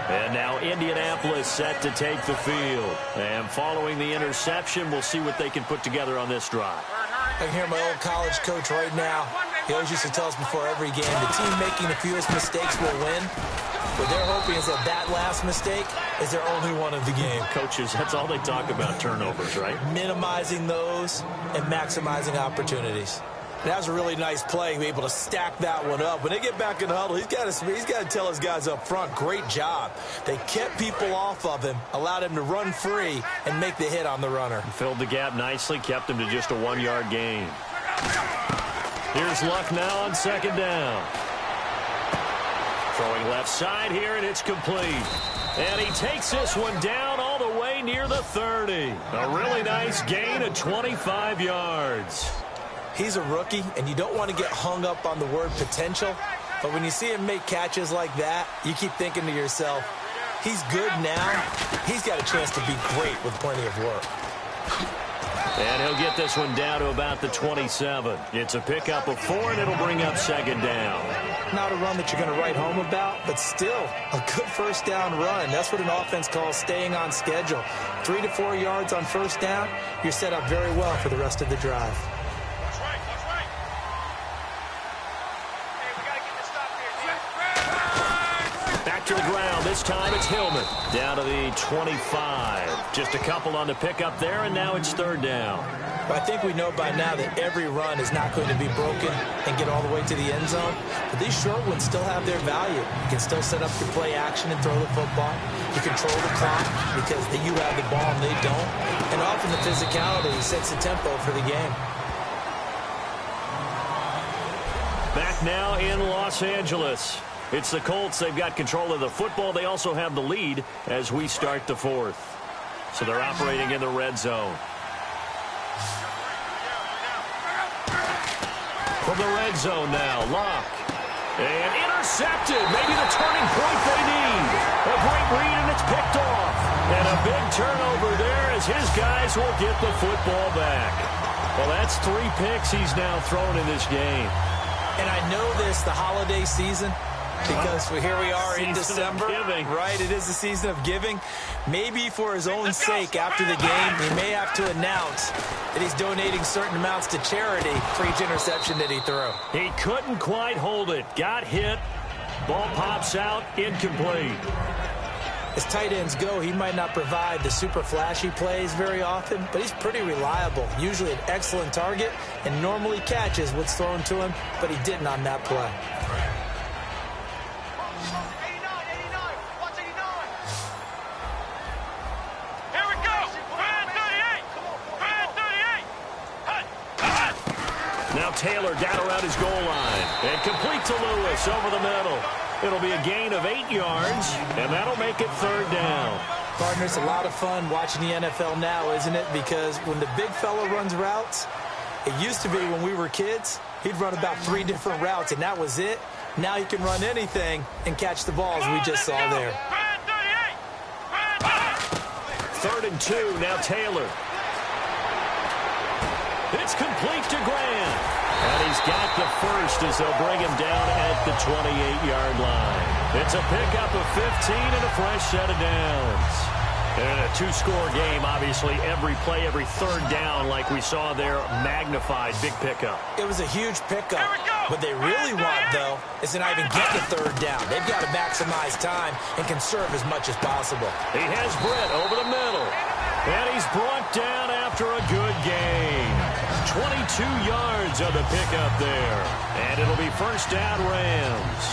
And now Indianapolis set to take the field. And following the interception, we'll see what they can put together on this drive. I can hear my old college coach right now. He always used to tell us before every game, the team making the fewest mistakes will win. What they're hoping is that last mistake is their only one of the game. Coaches, that's all they talk about, turnovers, right? Minimizing those and maximizing opportunities. That was a really nice play, be able to stack that one up. When they get back in the huddle, he's got to tell his guys up front, great job. They kept people off of him, allowed him to run free and make the hit on the runner. Filled the gap nicely, kept him to just a 1-yard gain. Here's Luck now on 2nd down. Throwing left side here, and it's complete. And he takes this one down all the way near the 30. A really nice gain of 25 yards. He's a rookie, and you don't want to get hung up on the word potential. But when you see him make catches like that, you keep thinking to yourself, he's good now. He's got a chance to be great with plenty of work. And he'll get this one down to about the 27. It's a pickup of 4, and it'll bring up 2nd down. Not a run that you're going to write home about, but still a good 1st down run. That's what an offense calls staying on schedule. 3 to 4 yards on 1st down, you're set up very well for the rest of the drive. Back to the ground. This time it's Hillman. Down to the 25. Just a couple on the pickup there, and now it's 3rd down. But I think we know by now that every run is not going to be broken and get all the way to the end zone. But these short ones still have their value. You can still set up your play action and throw the football. You control the clock because you have the ball and they don't. And often the physicality sets the tempo for the game. Back now in Los Angeles. It's the Colts. They've got control of the football. They also have the lead as we start the 4th. So they're operating in the red zone. From the red zone now, Luck. And intercepted. Maybe the turning point they need. A great read, and it's picked off. And a big turnover there as his guys will get the football back. Well, that's 3 picks he's now thrown in this game. And I know this, the holiday season, because here we are in December, right? It is the season of giving. Maybe for his own sake after the game, he may have to announce that he's donating certain amounts to charity for each interception that he threw. He couldn't quite hold it. Got hit. Ball pops out. Incomplete. As tight ends go, he might not provide the super flashy plays very often, but he's pretty reliable, usually an excellent target, and normally catches what's thrown to him, but he didn't on that play. Here we go. Brand 38. Brand 38. Now Taylor down around his goal line. And complete to Lewis over the middle. It'll be a gain of 8 yards, and that'll make it 3rd down. Partner, it's a lot of fun watching the NFL now, isn't it? Because when the big fella runs routes, it used to be when we were kids, he'd run about 3 different routes, and that was it. Now he can run anything and catch the balls we just saw there. Brand 38. Brand 3rd and 2, now Taylor. It's complete to Grant. And he's got the first as they'll bring him down at the 28-yard line. It's a pickup of 15 and a fresh set of downs. And a 2-score game, obviously, every play, every 3rd down, like we saw there, magnified, big pickup. It was a huge pickup. What they really want, though, is to not even get the 3rd down. They've got to maximize time and conserve as much as possible. He has Britt over the middle. And he's brought down after a good game. 22 yards on the pickup there. And it'll be 1st down Rams.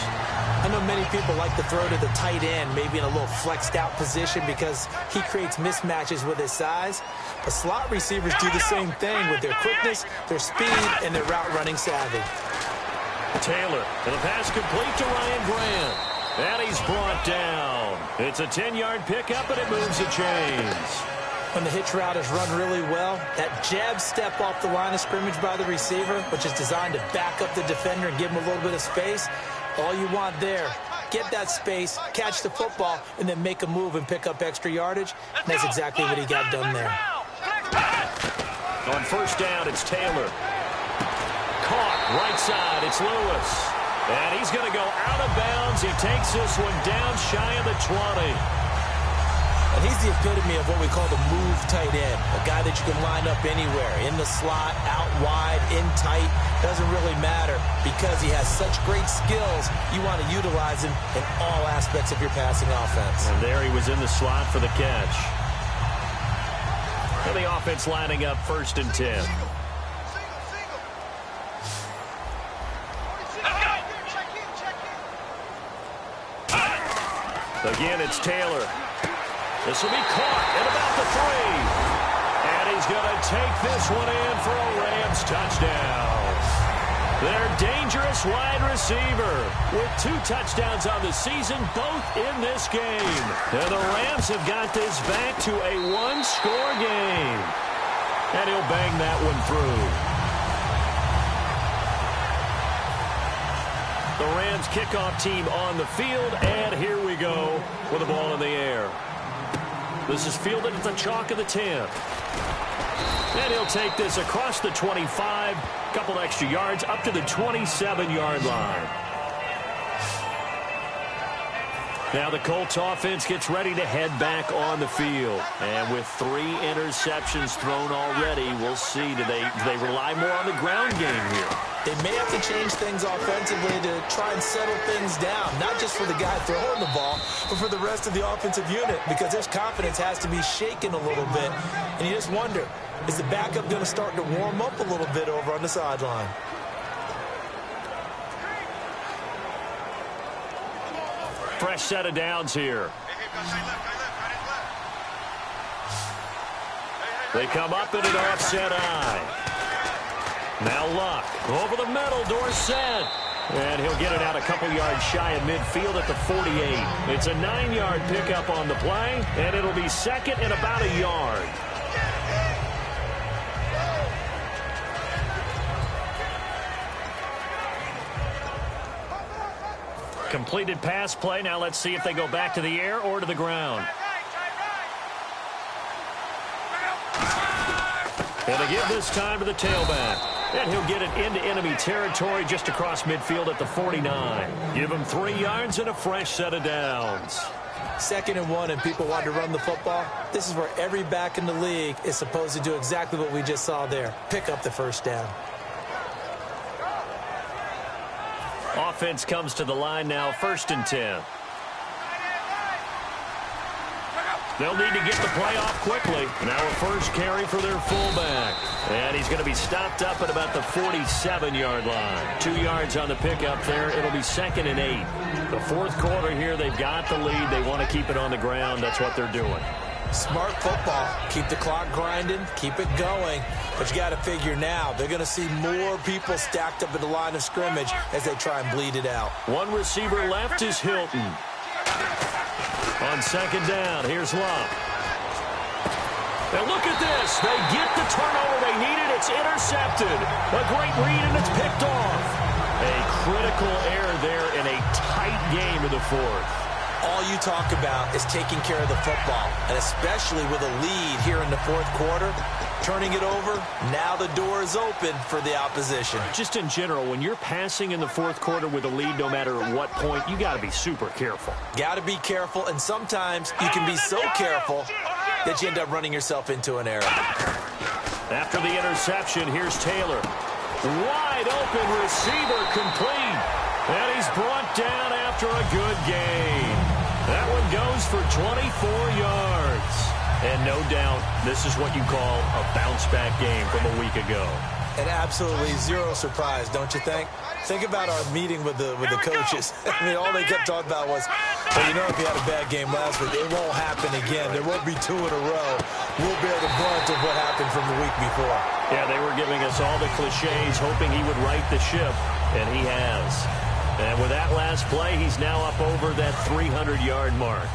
I know many people like to throw to the tight end, maybe in a little flexed out position because he creates mismatches with his size. But slot receivers do the same thing with their quickness, their speed, and their route running savvy. Taylor, and the pass complete to Ryan Grant. And he's brought down. It's a 10-yard pickup, and it moves the chains. When the hitch route is run really well, that jab step off the line of scrimmage by the receiver, which is designed to back up the defender and give him a little bit of space, all you want there, get that space, catch the football, and then make a move and pick up extra yardage. And that's exactly what he got done there. On 1st down, it's Taylor. Caught, right side, it's Lewis. And he's going to go out of bounds. He takes this one down shy of the 20. And he's the epitome of what we call the move tight end, a guy that you can line up anywhere, in the slot, out wide, in tight, doesn't really matter because he has such great skills. You want to utilize him in all aspects of your passing offense. And there he was in the slot for the catch. And the offense lining up 1st and 10. Again, it's Taylor. This will be caught at about the 3. And he's going to take this one in for a Rams touchdown. Their dangerous wide receiver with 2 touchdowns on the season, both in this game. And the Rams have got this back to a 1-score game. And he'll bang that one through. The Rams kickoff team on the field, and here we go with the ball in the air. This is fielded at the chalk of the 10. And he'll take this across the 25, couple extra yards, up to the 27-yard line. Now the Colts offense gets ready to head back on the field. And with 3 interceptions thrown already, we'll see. Do they rely more on the ground game here? They may have to change things offensively to try and settle things down, not just for the guy throwing the ball, but for the rest of the offensive unit, because his confidence has to be shaken a little bit. And you just wonder, is the backup going to start to warm up a little bit over on the sideline? Fresh set of downs here. They come up in an offset eye. Now Luck over the middle, Dorsett. And he'll get it out a couple yards shy of midfield at the 48. It's a 9-yard pickup on the play, and it'll be 2nd and about a yard. Completed pass play. Now let's see if they go back to the air or to the ground. And they give this time to the tailback. And he'll get it into enemy territory just across midfield at the 49. Give him 3 yards and a fresh set of downs. 2nd and 1 and people want to run the football. This is where every back in the league is supposed to do exactly what we just saw there. Pick up the 1st down. Offense comes to the line now, 1st and 10. They'll need to get the play off quickly. Now a first carry for their fullback. And he's going to be stopped up at about the 47-yard line. 2 yards on the pickup there. It'll be 2nd and 8. The fourth quarter here, they've got the lead. They want to keep it on the ground. That's what they're doing. Smart football. Keep the clock grinding. Keep it going. But you got to figure now, they're going to see more people stacked up at the line of scrimmage as they try and bleed it out. One receiver left is Hilton. On 2nd down, here's Love. And look at this. They get the turnover they needed. It's intercepted. A great read, and it's picked off. A critical error there in a tight game in the fourth. All you talk about is taking care of the football, and especially with a lead here in the fourth quarter, turning it over, now the door is open for the opposition. Just in general, when you're passing in the fourth quarter with a lead, no matter at what point, you got to be super careful. Got to be careful, and sometimes you can be so careful that you end up running yourself into an error. After the interception, here's Taylor. Wide open receiver, complete. And he's brought down after a good gain. That one goes for 24 yards. And no doubt, this is what you call a bounce-back game from a week ago. And absolutely zero surprise, don't you think? Think about our meeting with the coaches. I mean, all they kept talking about was, well, you know, if you had a bad game last week, it won't happen again. There won't be 2 in a row. We'll bear the brunt of what happened from the week before. Yeah, they were giving us all the cliches, hoping he would right the ship, and he has. And with that last play, he's now up over that 300-yard mark.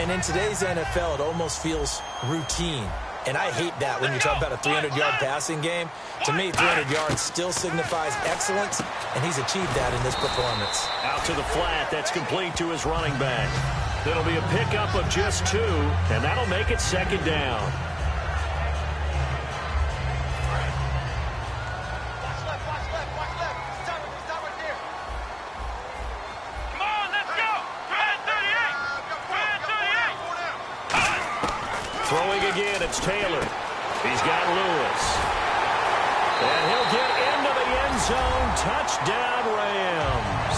And in today's NFL, it almost feels routine. And I hate that when you talk about a 300-yard passing game. To me, 300 yards still signifies excellence, and he's achieved that in this performance. Out to the flat. That's complete to his running back. It'll be a pickup of just 2, and that'll make it 2nd down. Throwing again, it's Taylor. He's got Lewis. And he'll get into the end zone. Touchdown, Rams.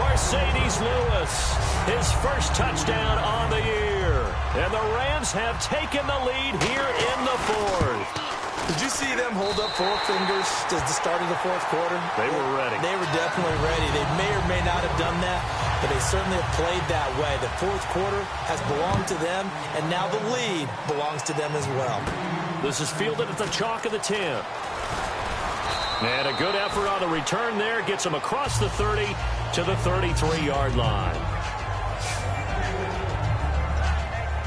Mercedes Lewis, his first touchdown on the year. And the Rams have taken the lead here in the fourth. Did you see them hold up 4 fingers at the start of the fourth quarter? They were ready. They were definitely ready. They may or may not have done that, but they certainly have played that way. The fourth quarter has belonged to them, and now the lead belongs to them as well. This is fielded at the chalk of the 10. And a good effort on the return there. Gets him across the 30 to the 33-yard line.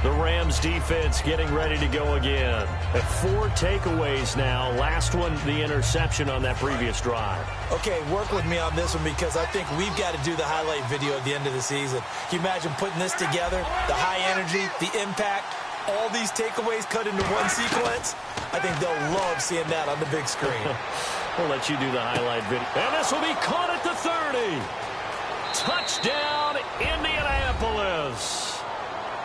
The Rams defense getting ready to go again. 4 takeaways now. Last one, the interception on that previous drive. Okay, work with me on this one because I think we've got to do the highlight video at the end of the season. Can you imagine putting this together? The high energy, the impact, all these takeaways cut into one sequence? I think they'll love seeing that on the big screen. We'll let you do the highlight video. And this will be caught at the 30. Touchdown, Indianapolis.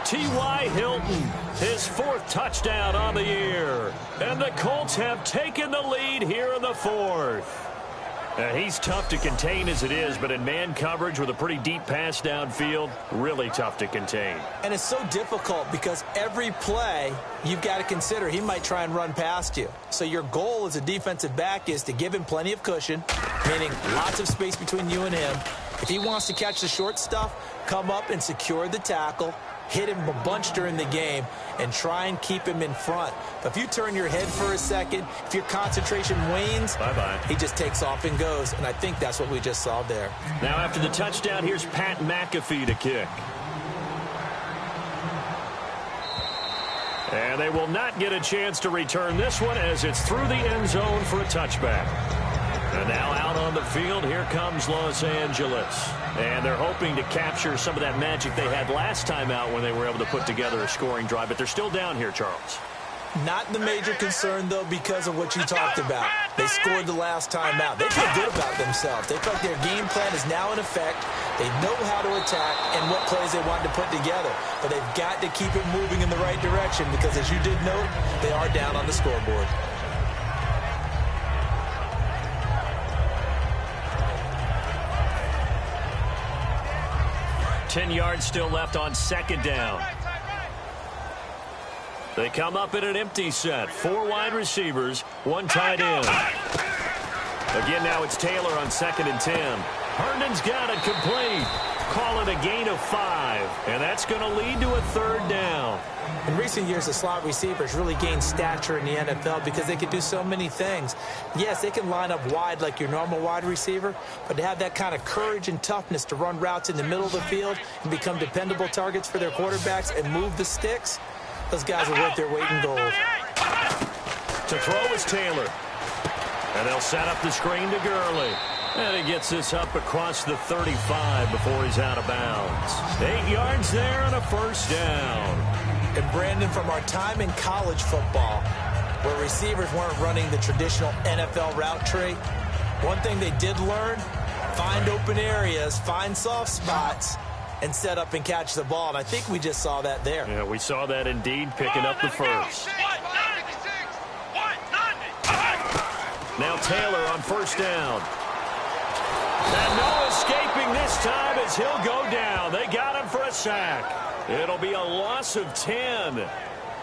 T.Y. Hilton, his 4th touchdown on the year. And the Colts have taken the lead here in the 4th. He's tough to contain as it is, but in man coverage with a pretty deep pass downfield, really tough to contain. And it's so difficult because every play you've got to consider he might try and run past you. So your goal as a defensive back is to give him plenty of cushion, meaning lots of space between you and him. If he wants to catch the short stuff, come up and secure the tackle, hit him a bunch during the game, and try and keep him in front. But if you turn your head for a second, if your concentration wanes, bye-bye. He just takes off and goes, and I think that's what we just saw there. Now after the touchdown, here's Pat McAfee to kick. And they will not get a chance to return this one as it's through the end zone for a touchback. And now out on the field, here comes Los Angeles. And they're hoping to capture some of that magic they had last time out when they were able to put together a scoring drive. But they're still down here, Charles. Not the major concern, though, because of what you talked about. They scored the last time out. They feel good about themselves. They feel like their game plan is now in effect. They know how to attack and what plays they want to put together. But they've got to keep it moving in the right direction because, as you did note, they are down on the scoreboard. Ten yards still left on 2nd down. They come up in an empty set. 4 wide receivers, 1 tight end. Again, now it's Taylor on 2nd and 10. Herndon's got it complete. Call it a gain of 5. And that's going to lead to a 3rd down. In recent years, the slot receivers really gained stature in the NFL because they can do so many things. Yes, they can line up wide like your normal wide receiver, but to have that kind of courage and toughness to run routes in the middle of the field and become dependable targets for their quarterbacks and move the sticks, those guys are worth their weight in gold. To throw is Taylor. And they'll set up the screen to Gurley. And he gets this up across the 35 before he's out of bounds. 8 yards there and a 1st down. And Brandon, from our time in college football, where receivers weren't running the traditional NFL route tree, one thing they did learn, find open areas, find soft spots, and set up and catch the ball. And I think we just saw that there. Yeah, we saw that indeed, picking up the first. Now Taylor on 1st down. And no escaping this time as he'll go down. They got him for a sack. It'll be a loss of 10.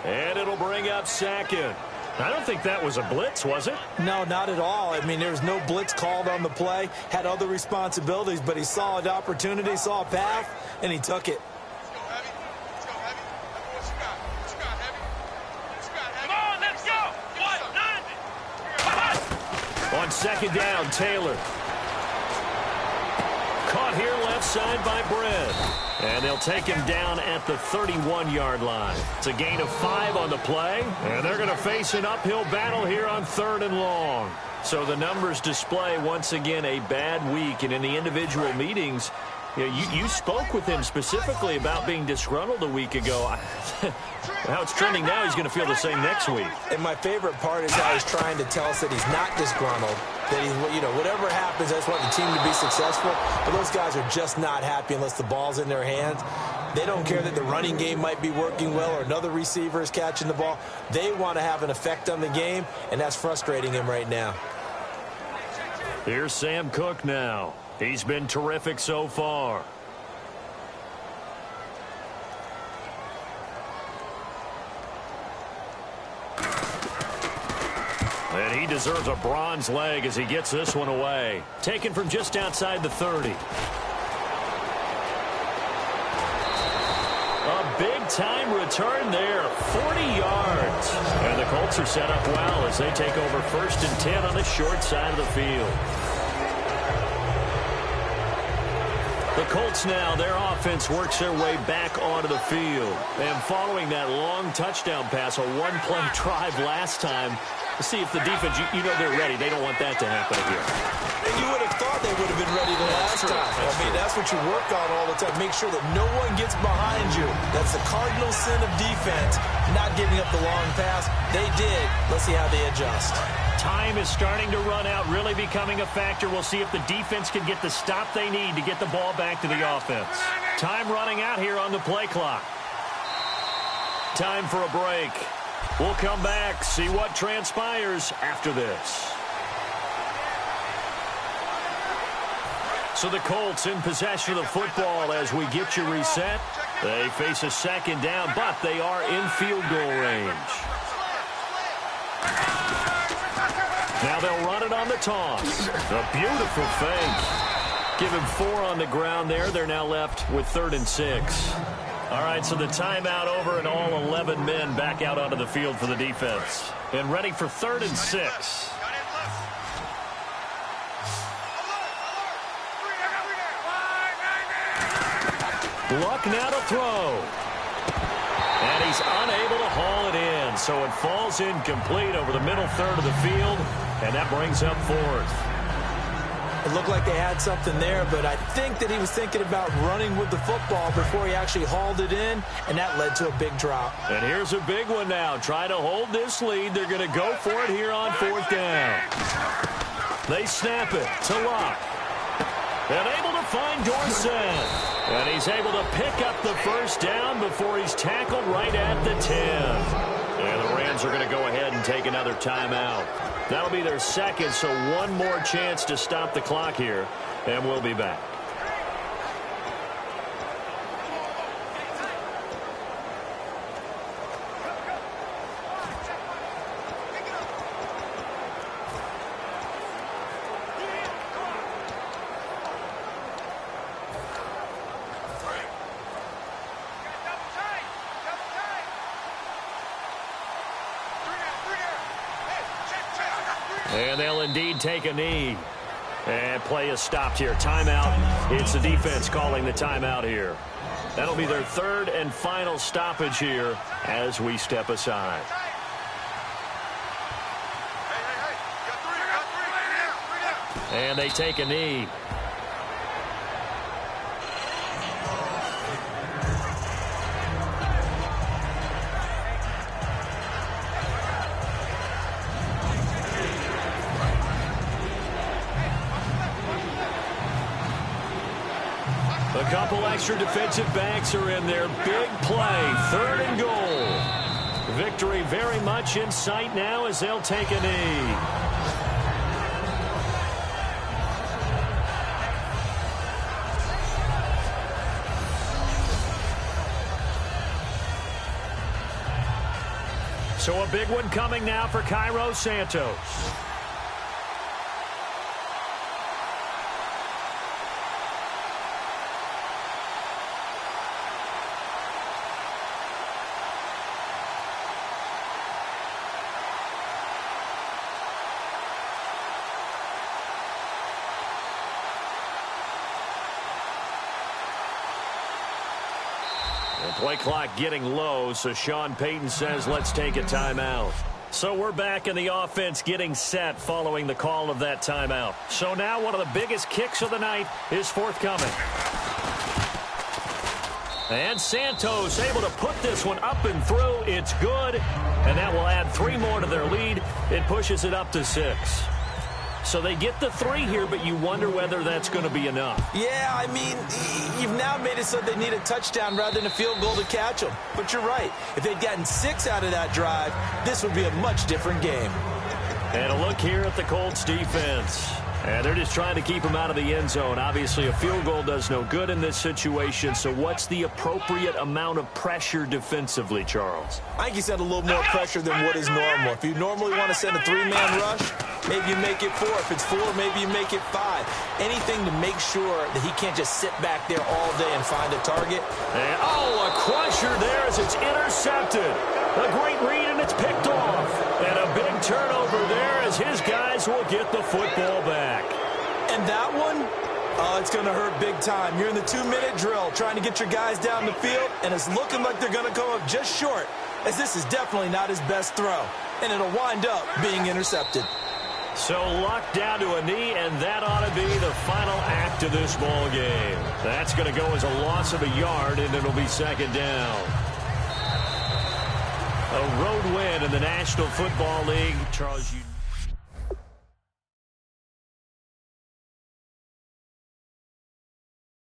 And it'll bring up 2nd. I don't think that was a blitz, was it? No, not at all. I mean, there was no blitz called on the play. Had other responsibilities, but he saw an opportunity, saw a path, and he took it. On 2nd down, Taylor. Caught here left side by Brett. And they'll take him down at the 31-yard line. It's a gain of 5 on the play. And they're going to face an uphill battle here on 3rd and long. So the numbers display, once again, a bad week. And in the individual meetings, you spoke with him specifically about being disgruntled a week ago. How it's trending now, he's going to feel the same next week. And my favorite part is how he's trying to tell us that he's not disgruntled, that he's, whatever happens, I just want the team to be successful. But those guys are just not happy unless the ball's in their hands. They don't care that the running game might be working well or another receiver is catching the ball. They want to have an effect on the game, and that's frustrating him right now. Here's Sam Cook now. He's been terrific so far. And he deserves a bronze leg as he gets this one away. Taken from just outside the 30. A big-time return there, 40 yards. And the Colts are set up well as they take over 1st and 10 on the short side of the field. The Colts now, their offense works their way back onto the field. And following that long touchdown pass, a 1-play drive last time, to see if the defense, they're ready. They don't want that to happen again. And you would have thought they would have been ready the last time. That's what you work on all the time. Make sure that no one gets behind you. That's the cardinal sin of defense, not giving up the long pass. They did. Let's see how they adjust. Time is starting to run out, really becoming a factor. We'll see if the defense can get the stop they need to get the ball back to the offense. Time running out here on the play clock. Time for a break. We'll come back, see what transpires after this. So the Colts in possession of the football as we get you reset. They face a 2nd down, but they are in field goal range. Now they'll run it on the toss. A beautiful fake. Give him 4 on the ground there. They're now left with 3rd and 6. All right, so the timeout over and all 11 men back out onto the field for the defense. And ready for 3rd and 6. Luck now to throw. And he's unable to haul it in. So it falls incomplete over the middle 3rd of the field. And that brings up 4th. It looked like they had something there, but I think that he was thinking about running with the football before he actually hauled it in, and that led to a big drop. And here's a big one now. Try to hold this lead. They're going to go for it here on 4th down. They snap it to Locke. And able to find Dorsett. And he's able to pick up the 1st down before he's tackled right at the 10. And the Rams are going to go ahead and take another timeout. That'll be their 2nd, so one more chance to stop the clock here, and we'll be back. And they'll indeed take a knee. And play is stopped here. Timeout. It's the defense calling the timeout here. That'll be their third and final stoppage here as we step aside. And they take a knee. A couple extra defensive backs are in there. Big play. Third and goal. Victory very much in sight now as they'll take a knee. So a big one coming now for Cairo Santos. Play clock getting low, so Sean Payton says let's take a timeout. So we're back in the offense getting set following the call of that timeout. So now one of the biggest kicks of the night is forthcoming. And Santos able to put this one up and through. It's good, and that will add 3 more to their lead. It pushes it up to 6. So they get the 3 here, but you wonder whether that's going to be enough. Yeah, I mean, you've now made it so they need a touchdown rather than a field goal to catch them. But you're right. If they'd gotten 6 out of that drive, this would be a much different game. And a look here at the Colts defense. And they're just trying to keep him out of the end zone. Obviously, a field goal does no good in this situation. So what's the appropriate amount of pressure defensively, Charles? I think you said a little more pressure than what is normal. If you normally want to send a 3-man rush, maybe you make it 4. If it's 4, maybe you make it 5. Anything to make sure that he can't just sit back there all day and find a target. And, a crusher there as it's intercepted. A great read, and it's picked off. And a big turnover there as his guys will get the football back. And that one, it's going to hurt big time. You're in the 2-minute drill trying to get your guys down the field, and it's looking like they're going to come up just short, as this is definitely not his best throw. And it'll wind up being intercepted. So Luck down to a knee, and that ought to be the final act of this ball game. That's going to go as a loss of a yard, and it'll be second down. A road win in the National Football League. Charles, you